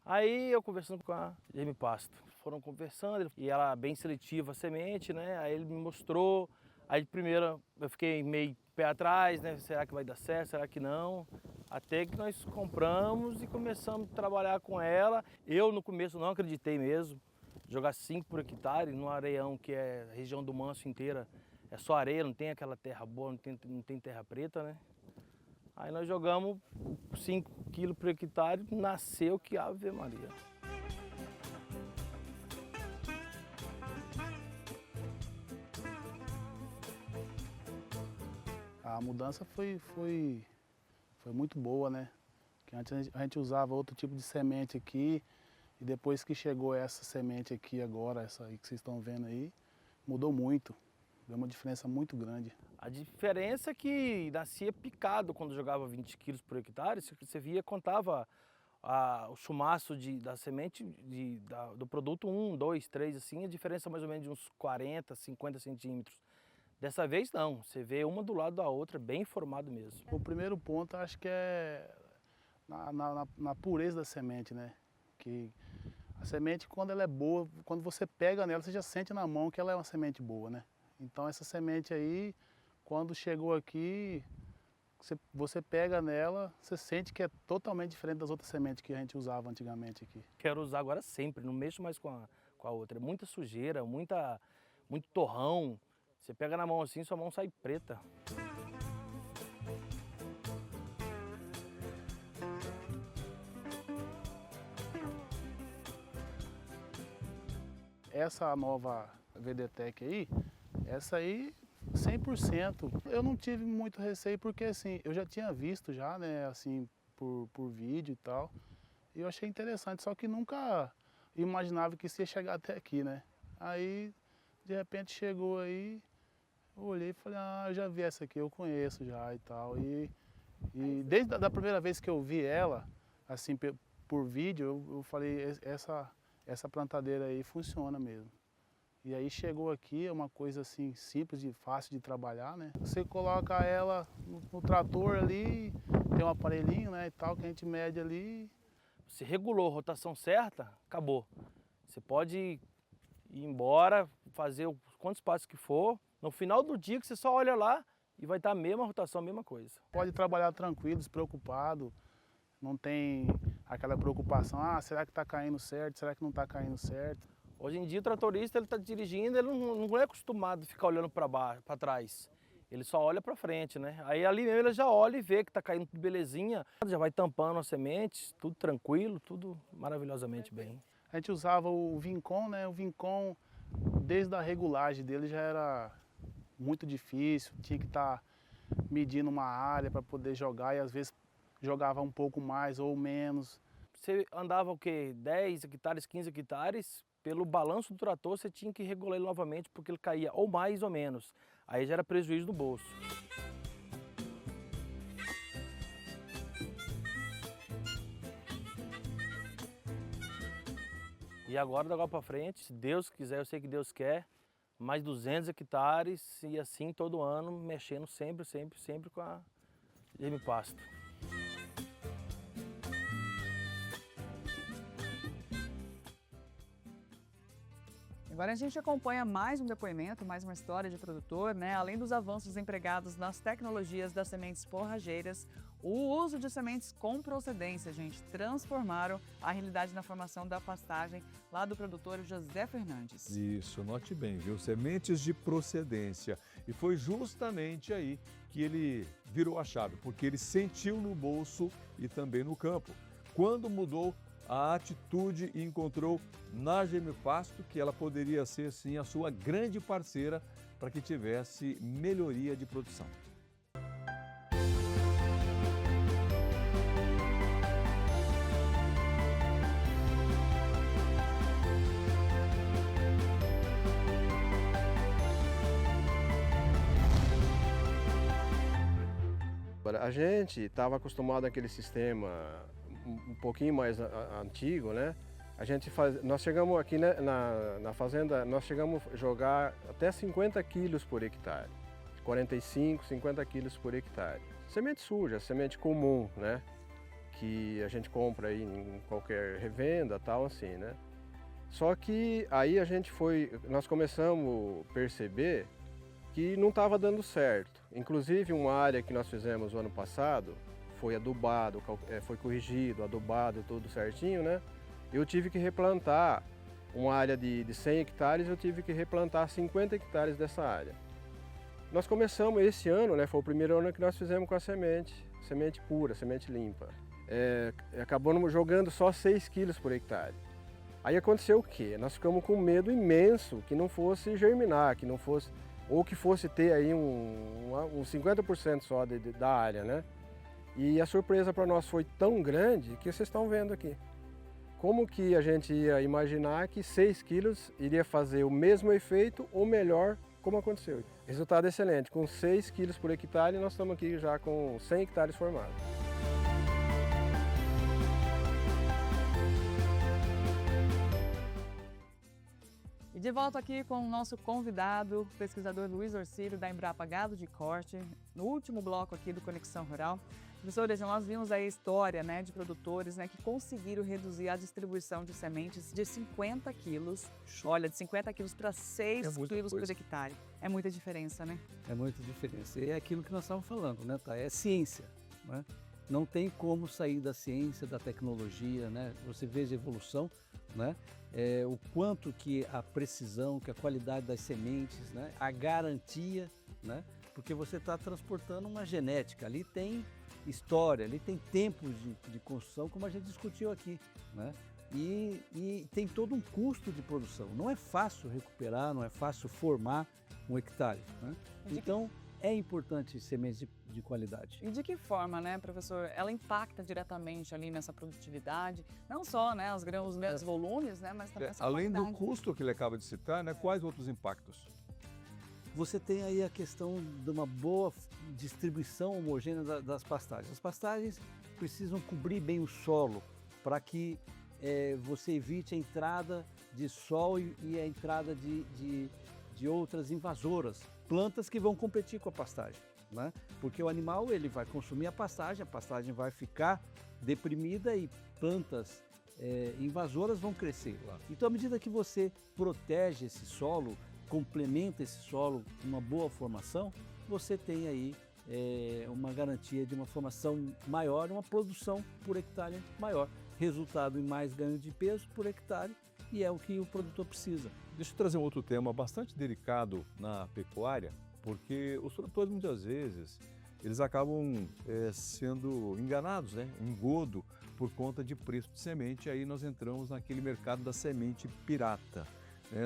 Aí eu conversando com a Germipasto, foram conversando e ela bem seletiva a semente, né? Aí ele me mostrou, aí primeiro eu fiquei meio pé atrás, né? Será que vai dar certo, será que não? Até que nós compramos e começamos a trabalhar com ela. Eu no começo não acreditei mesmo, jogar 5 por hectare no areião que é a região do Manso inteira, é só areia, não tem aquela terra boa, não tem terra preta, né? Aí nós jogamos 5 quilos por hectare, nasceu que Ave Maria. A mudança foi muito boa, né? Que antes a gente usava outro tipo de semente aqui e depois que chegou essa semente aqui agora, essa aí que vocês estão vendo aí, mudou muito. Deu uma diferença muito grande. A diferença é que nascia picado quando jogava 20 quilos por hectare, você via, contava o chumaço da semente do produto 1, 2, 3, assim, a diferença mais ou menos de uns 40, 50 centímetros. Dessa vez não, você vê uma do lado da outra, bem formado mesmo. O primeiro ponto acho que é na pureza da semente, né? Que a semente, quando ela é boa, quando você pega nela, você já sente na mão que ela é uma semente boa, né? Então essa semente aí, quando chegou aqui, você pega nela, você sente que é totalmente diferente das outras sementes que a gente usava antigamente aqui. Quero usar agora sempre, não mexo mais com a outra. É muita sujeira, muito torrão. Você pega na mão assim, sua mão sai preta. Essa nova VDTEC aí, essa aí 100%. Eu não tive muito receio porque assim, eu já tinha visto já, né, assim, por vídeo e tal. E eu achei interessante, só que nunca imaginava que isso ia chegar até aqui, né? Aí, de repente chegou aí, eu olhei e falei, eu já vi essa aqui, eu conheço já e tal. E desde a primeira vez que eu vi ela, assim, por vídeo, eu falei, essa plantadeira aí funciona mesmo. E aí chegou aqui, é uma coisa assim simples e fácil de trabalhar, né? Você coloca ela no trator ali, tem um aparelhinho, né, e tal, que a gente mede ali. Você regulou a rotação certa, acabou. Você pode ir embora, fazer quantos passos que for. No final do dia que você só olha lá e vai estar a mesma rotação, a mesma coisa. Pode trabalhar tranquilo, despreocupado, não tem aquela preocupação, será que está caindo certo, será que não está caindo certo? Hoje em dia o tratorista ele está dirigindo, ele não é acostumado a ficar olhando para trás. Ele só olha para frente, né? Aí ali mesmo ele já olha e vê que está caindo tudo belezinha, já vai tampando as sementes, tudo tranquilo, tudo maravilhosamente bem. A gente usava o Vincom, né? O Vincom, desde a regulagem dele já era muito difícil, tinha que estar medindo uma área para poder jogar e às vezes jogava um pouco mais ou menos. você andava o quê? 10 hectares, 15 hectares, pelo balanço do trator você tinha que regular ele novamente porque ele caía ou mais ou menos. Aí já era prejuízo no bolso. E agora, da agora para frente, se Deus quiser, eu sei que Deus quer, mais 200 hectares e assim todo ano, mexendo sempre com a Gemipasto. Agora a gente acompanha mais um depoimento, mais uma história de produtor, né? Além dos avanços empregados nas tecnologias das sementes forrageiras, o uso de sementes com procedência, gente, transformaram a realidade na formação da pastagem lá do produtor José Fernandes. Isso, note bem, viu? Sementes de procedência. E foi justamente aí que ele virou a chave, porque ele sentiu no bolso e também no campo. Quando mudou a atitude e encontrou na Gemipasto que ela poderia ser, sim, a sua grande parceira para que tivesse melhoria de produção. A gente estava acostumado àquele sistema um pouquinho mais antigo, né? Nós chegamos aqui, né, na fazenda, nós chegamos a jogar até 50 quilos por hectare, 45, 50 quilos por hectare. Semente suja, semente comum, né? Que a gente compra aí em qualquer revenda, tal assim, né? Só que aí nós começamos a perceber que não estava dando certo. Inclusive uma área que nós fizemos o ano passado, foi adubado, foi corrigido, adubado, tudo certinho, né? Eu tive que replantar uma área de 100 hectares, eu tive que replantar 50 hectares dessa área. Nós começamos esse ano, né? Foi o primeiro ano que nós fizemos com a semente pura, semente limpa. Acabamos jogando só 6 quilos por hectare. Aí aconteceu o quê? Nós ficamos com medo imenso que não fosse germinar, que não fosse, ou que fosse ter aí um 50% só da área, né? E a surpresa para nós foi tão grande que vocês estão vendo aqui. Como que a gente ia imaginar que 6 quilos iria fazer o mesmo efeito ou melhor, como aconteceu? Resultado excelente, com 6 quilos por hectare nós estamos aqui já com 100 hectares formados. E de volta aqui com o nosso convidado, o pesquisador Luiz Orcílio, da Embrapa Gado de Corte, no último bloco aqui do Conexão Rural. Professores, nós vimos aí a história, né, de produtores, né, que conseguiram reduzir a distribuição de sementes de 50 quilos, olha, de 50 quilos para 6 quilos por hectare. É muita diferença, né? É muita diferença. E é aquilo que nós estávamos falando, né, tá? É ciência, né? Não tem como sair da ciência, da tecnologia, né? Você veja a evolução, né? O quanto que a precisão, que a qualidade das sementes, né? A garantia, né? Porque você está transportando uma genética, ali tem história, ali tem tempos de construção, como a gente discutiu aqui, né? E tem todo um custo de produção. Não é fácil recuperar, não é fácil formar um hectare, né? Então, é importante sementes de qualidade. E de que forma, né, professor, ela impacta diretamente ali nessa produtividade? Não só, né, os mesmos volumes, né, mas também essa além qualidade. do custo que ele acaba de citar, né, quais outros impactos? Você tem aí a questão de uma boa distribuição homogênea das pastagens. As pastagens precisam cobrir bem o solo para que você evite a entrada de sol e a entrada de outras invasoras, plantas que vão competir com a pastagem, né? Porque o animal ele vai consumir a pastagem vai ficar deprimida e plantas invasoras vão crescer lá. Então, à medida que você protege esse solo, complementa esse solo com uma boa formação, você tem aí uma garantia de uma formação maior, uma produção por hectare maior, resultado em mais ganho de peso por hectare, e é o que o produtor precisa. Deixa eu trazer um outro tema bastante delicado na pecuária, porque os produtores muitas vezes eles acabam sendo enganados, né? Engodo por conta de preço de semente. Aí nós entramos naquele mercado da semente pirata.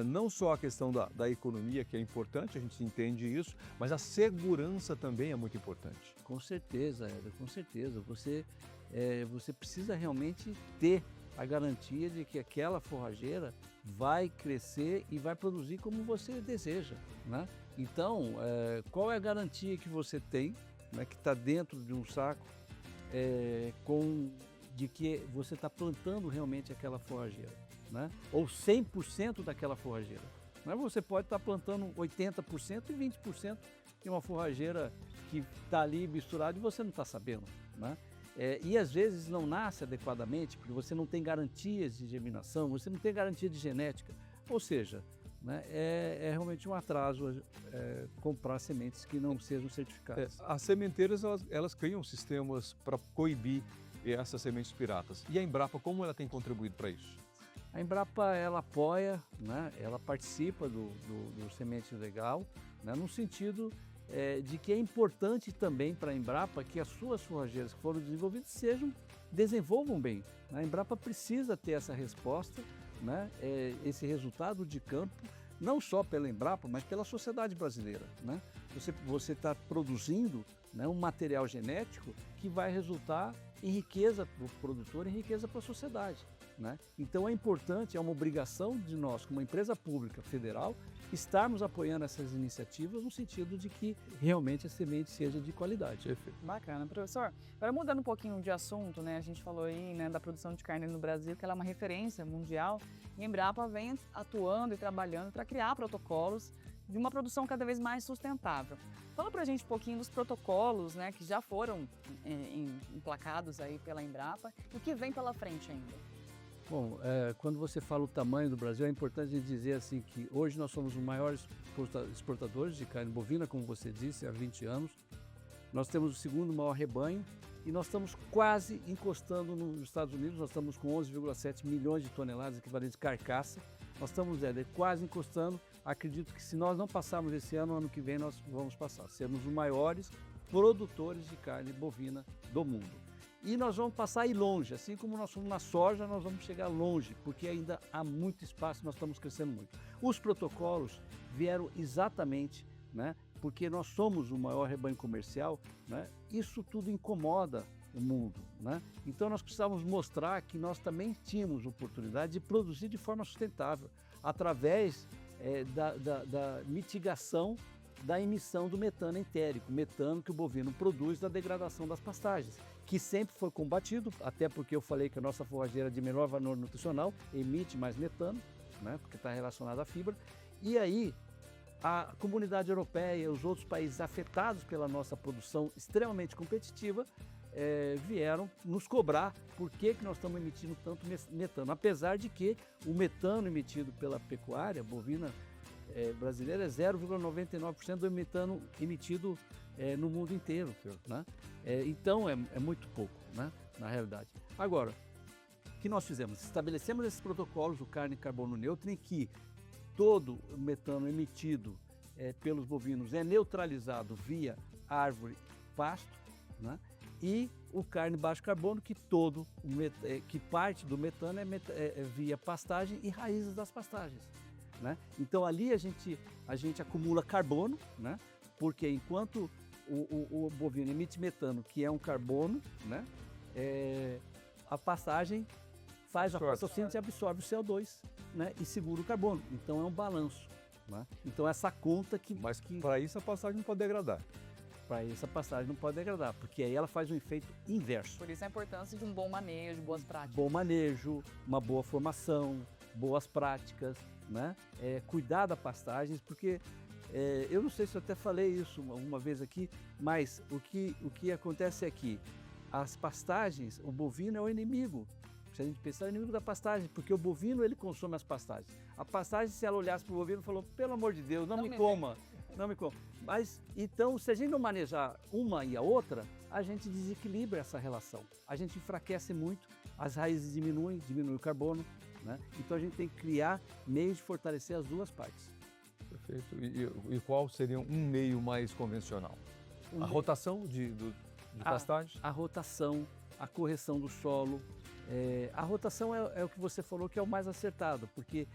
Não só a questão da economia, que é importante, a gente entende isso, mas a segurança também é muito importante. Com certeza, Éder, com certeza. Você precisa realmente ter a garantia de que aquela forrageira vai crescer e vai produzir como você deseja, né? Então, qual é a garantia que você tem, né, que está dentro de um saco, de que você está plantando realmente aquela forrageira, né? Ou 100% daquela forrageira. Né? Você pode estar plantando 80% e 20% de uma forrageira que está ali misturada e você não está sabendo, né? E às vezes não nasce adequadamente, porque você não tem garantias de germinação, você não tem garantia de genética. Ou seja, né, é realmente um atraso comprar sementes que não sejam certificadas. As sementeiras, elas criam sistemas para coibir essas sementes piratas. E a Embrapa, como ela tem contribuído para isso? A Embrapa, ela apoia, né, ela participa do Semente Legal, né, no sentido de que é importante também para a Embrapa que as suas forrageiras que foram desenvolvidas desenvolvam bem. A Embrapa precisa ter essa resposta, né, esse resultado de campo, não só pela Embrapa, mas pela sociedade brasileira, né? Você está produzindo, né, um material genético que vai resultar em riqueza para o produtor e riqueza para a sociedade, né? Então é importante, é uma obrigação de nós, como empresa pública federal, estarmos apoiando essas iniciativas no sentido de que realmente a semente seja de qualidade. Bacana, professor. Agora mudando um pouquinho de assunto, né? A gente falou aí, né, da produção de carne no Brasil, que ela é uma referência mundial, e a Embrapa vem atuando e trabalhando para criar protocolos de uma produção cada vez mais sustentável. Fala pra gente um pouquinho dos protocolos, né, que já foram emplacados aí pela Embrapa e o que vem pela frente ainda. Bom, quando você fala o tamanho do Brasil, é importante dizer assim que hoje nós somos os maiores exportadores de carne bovina, como você disse, há 20 anos. Nós temos o segundo maior rebanho e nós estamos quase encostando nos Estados Unidos, nós estamos com 11,7 milhões de toneladas equivalentes de carcaça. Nós estamos quase encostando. Acredito que se nós não passarmos esse ano que vem nós vamos passar. Sermos os maiores produtores de carne bovina do mundo. E nós vamos passar aí longe, assim como nós fomos na soja, nós vamos chegar longe, porque ainda há muito espaço, nós estamos crescendo muito. Os protocolos vieram exatamente, né, porque nós somos o maior rebanho comercial, né, isso tudo incomoda o mundo, né? Então nós precisávamos mostrar que nós também tínhamos oportunidade de produzir de forma sustentável, através da mitigação da emissão do metano entérico, metano que o bovino produz da degradação das pastagens, que sempre foi combatido, até porque eu falei que a nossa forrageira de menor valor nutricional emite mais metano, né, porque está relacionado à fibra, e aí a comunidade europeia e os outros países afetados pela nossa produção extremamente competitiva vieram nos cobrar por que nós estamos emitindo tanto metano, apesar de que o metano emitido pela pecuária bovina brasileira é 0,99% do metano emitido no mundo inteiro, né? Então é muito pouco, né, na realidade. Agora, o que nós fizemos? Estabelecemos esses protocolos do carne e carbono neutro em que todo o metano emitido pelos bovinos é neutralizado via árvore, pasto, né? E o carne baixo carbono, que parte do metano é via pastagem e raízes das pastagens, né? Então ali a gente acumula carbono, né? Porque enquanto o bovino emite metano, que é um carbono, né? A pastagem faz a fotossíntese e absorve o CO2, né? E segura o carbono. Então é um balanço, né? Então essa conta Mas para isso a pastagem não pode degradar. Para isso a pastagem não pode degradar, porque aí ela faz um efeito inverso. Por isso a importância de um bom manejo, boas práticas. Bom manejo, uma boa formação, boas práticas, né? Cuidar da pastagem, porque eu não sei se eu até falei isso uma vez aqui, mas o que acontece é que as pastagens, o bovino é o inimigo. Se a gente pensar, é o inimigo da pastagem, porque o bovino ele consome as pastagens. A pastagem, se ela olhasse para o bovino, falou: pelo amor de Deus, não me coma. Não me coma. Mas, então, se a gente não manejar uma e a outra, a gente desequilibra essa relação. A gente enfraquece muito, as raízes diminui o carbono, né? Então a gente tem que criar meios de fortalecer as duas partes. Perfeito. E qual seria um meio mais convencional? A rotação de pastagem? A rotação, a correção do solo. A rotação é o que você falou que é o mais acertado, porque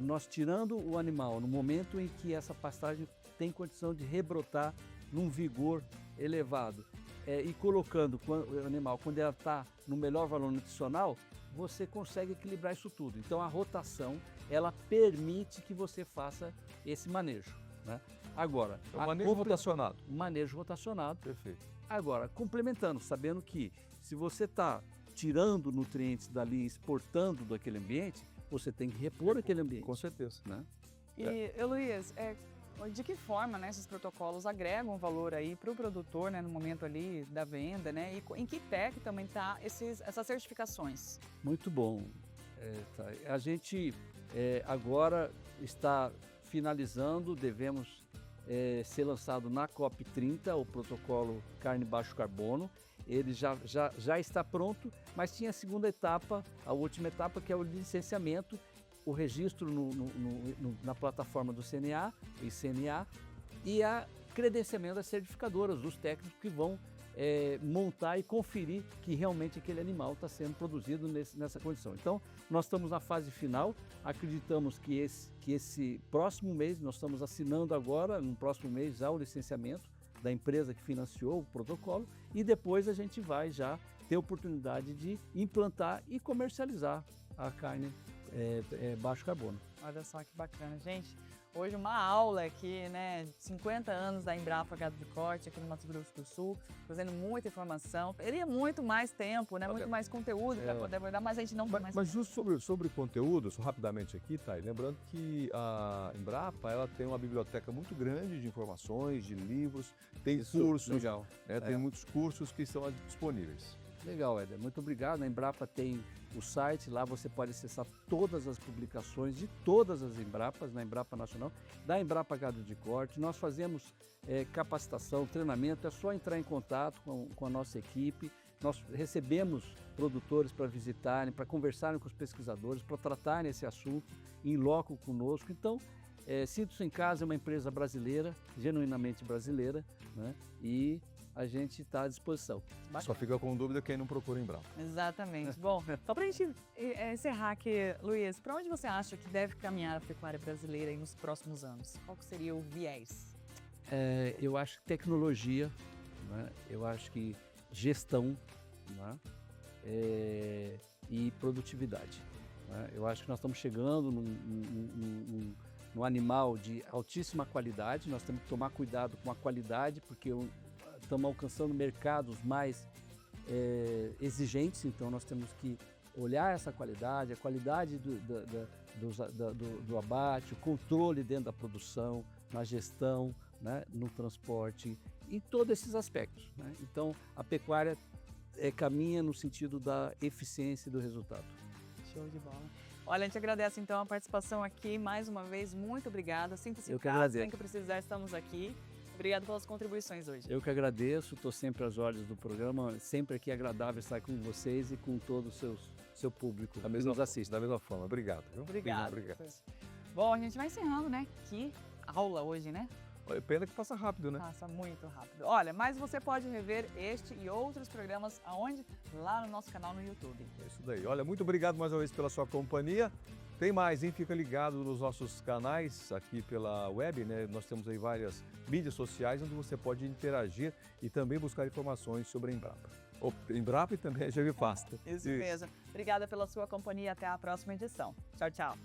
nós tirando o animal no momento em que essa pastagem tem condição de rebrotar num vigor elevado e colocando o animal quando ela está no melhor valor nutricional, você consegue equilibrar isso tudo. Então a rotação, ela permite que você faça esse manejo, né? Agora, É um manejo rotacionado. Manejo rotacionado. Perfeito. Agora, complementando, sabendo que se você está tirando nutrientes dali, exportando daquele ambiente, você tem que repor aquele ambiente. Com certeza. Né? E Luiz, de que forma, né, esses protocolos agregam valor aí para o produtor, né, no momento ali da venda, né? E em que pé que também tá essas certificações? Muito bom. A gente agora está finalizando, devemos ser lançado na COP30, o protocolo carne baixo carbono. Ele já está pronto, mas tinha a segunda etapa, a última etapa, que é o licenciamento, o registro na plataforma do CNA, ICNA, e a credenciamento das certificadoras, dos técnicos que vão montar e conferir que realmente aquele animal está sendo produzido nessa condição. Então, nós estamos na fase final, acreditamos que esse próximo mês, nós estamos assinando agora, no próximo mês, já o licenciamento da empresa que financiou o protocolo, e depois a gente vai já ter oportunidade de implantar e comercializar a carne baixo carbono. Olha só que bacana, gente. Hoje uma aula aqui, né, 50 anos da Embrapa Gado de Corte aqui no Mato Grosso do Sul, trazendo muita informação. Teria muito mais tempo, né, muito mais conteúdo para poder abordar, mas a gente não tem mais. Mas justo sobre conteúdo, só rapidamente aqui, Thay, lembrando que a Embrapa, ela tem uma biblioteca muito grande de informações, de livros, tem cursos, legal. Tem muitos cursos que estão disponíveis. Legal, Éder. Muito obrigado. A Embrapa tem o site, lá você pode acessar todas as publicações de todas as Embrapas, na Embrapa Nacional, da Embrapa Gado de Corte. Nós fazemos capacitação, treinamento, é só entrar em contato com a nossa equipe. Nós recebemos produtores para visitarem, para conversarem com os pesquisadores, para tratarem esse assunto em loco conosco. Então, Sinta-se em Casa é uma empresa brasileira, genuinamente brasileira, né? E a gente está à disposição. Só fica com dúvida quem não procura Embrapa. Exatamente. Bom, só para a gente encerrar aqui, Luiz, para onde você acha que deve caminhar a pecuária brasileira nos próximos anos? Qual que seria o viés? Eu acho que tecnologia, né? Eu acho que gestão, né? E produtividade, né? Eu acho que nós estamos chegando num animal de altíssima qualidade, nós temos que tomar cuidado com a qualidade, porque estamos alcançando mercados mais exigentes, então nós temos que olhar essa qualidade, a qualidade do abate, o controle dentro da produção, na gestão, né, no transporte, em todos esses aspectos, né? Então a pecuária caminha no sentido da eficiência e do resultado. Show de bola. Olha, a gente agradece então a participação aqui, mais uma vez, muito obrigada. Sinta-se em casa, sempre que precisar, estamos aqui. Obrigado pelas contribuições hoje. Eu que agradeço, estou sempre às ordens do programa, sempre aqui é agradável estar com vocês e com todo o seu público que nos assiste. Da mesma forma, obrigado. Viu? Obrigado. Bom, a gente vai encerrando, né? Que aula hoje, né? Pena que passa rápido, né? Passa muito rápido. Olha, mas você pode rever este e outros programas aonde? Lá no nosso canal no YouTube. É isso daí. Olha, muito obrigado mais uma vez pela sua companhia. Tem mais, hein? Fica ligado nos nossos canais aqui pela web, né? Nós temos aí várias mídias sociais onde você pode interagir e também buscar informações sobre a Embrapa. Embrapa e também a GV Pasta. Isso mesmo. Obrigada pela sua companhia. Até a próxima edição. Tchau, tchau.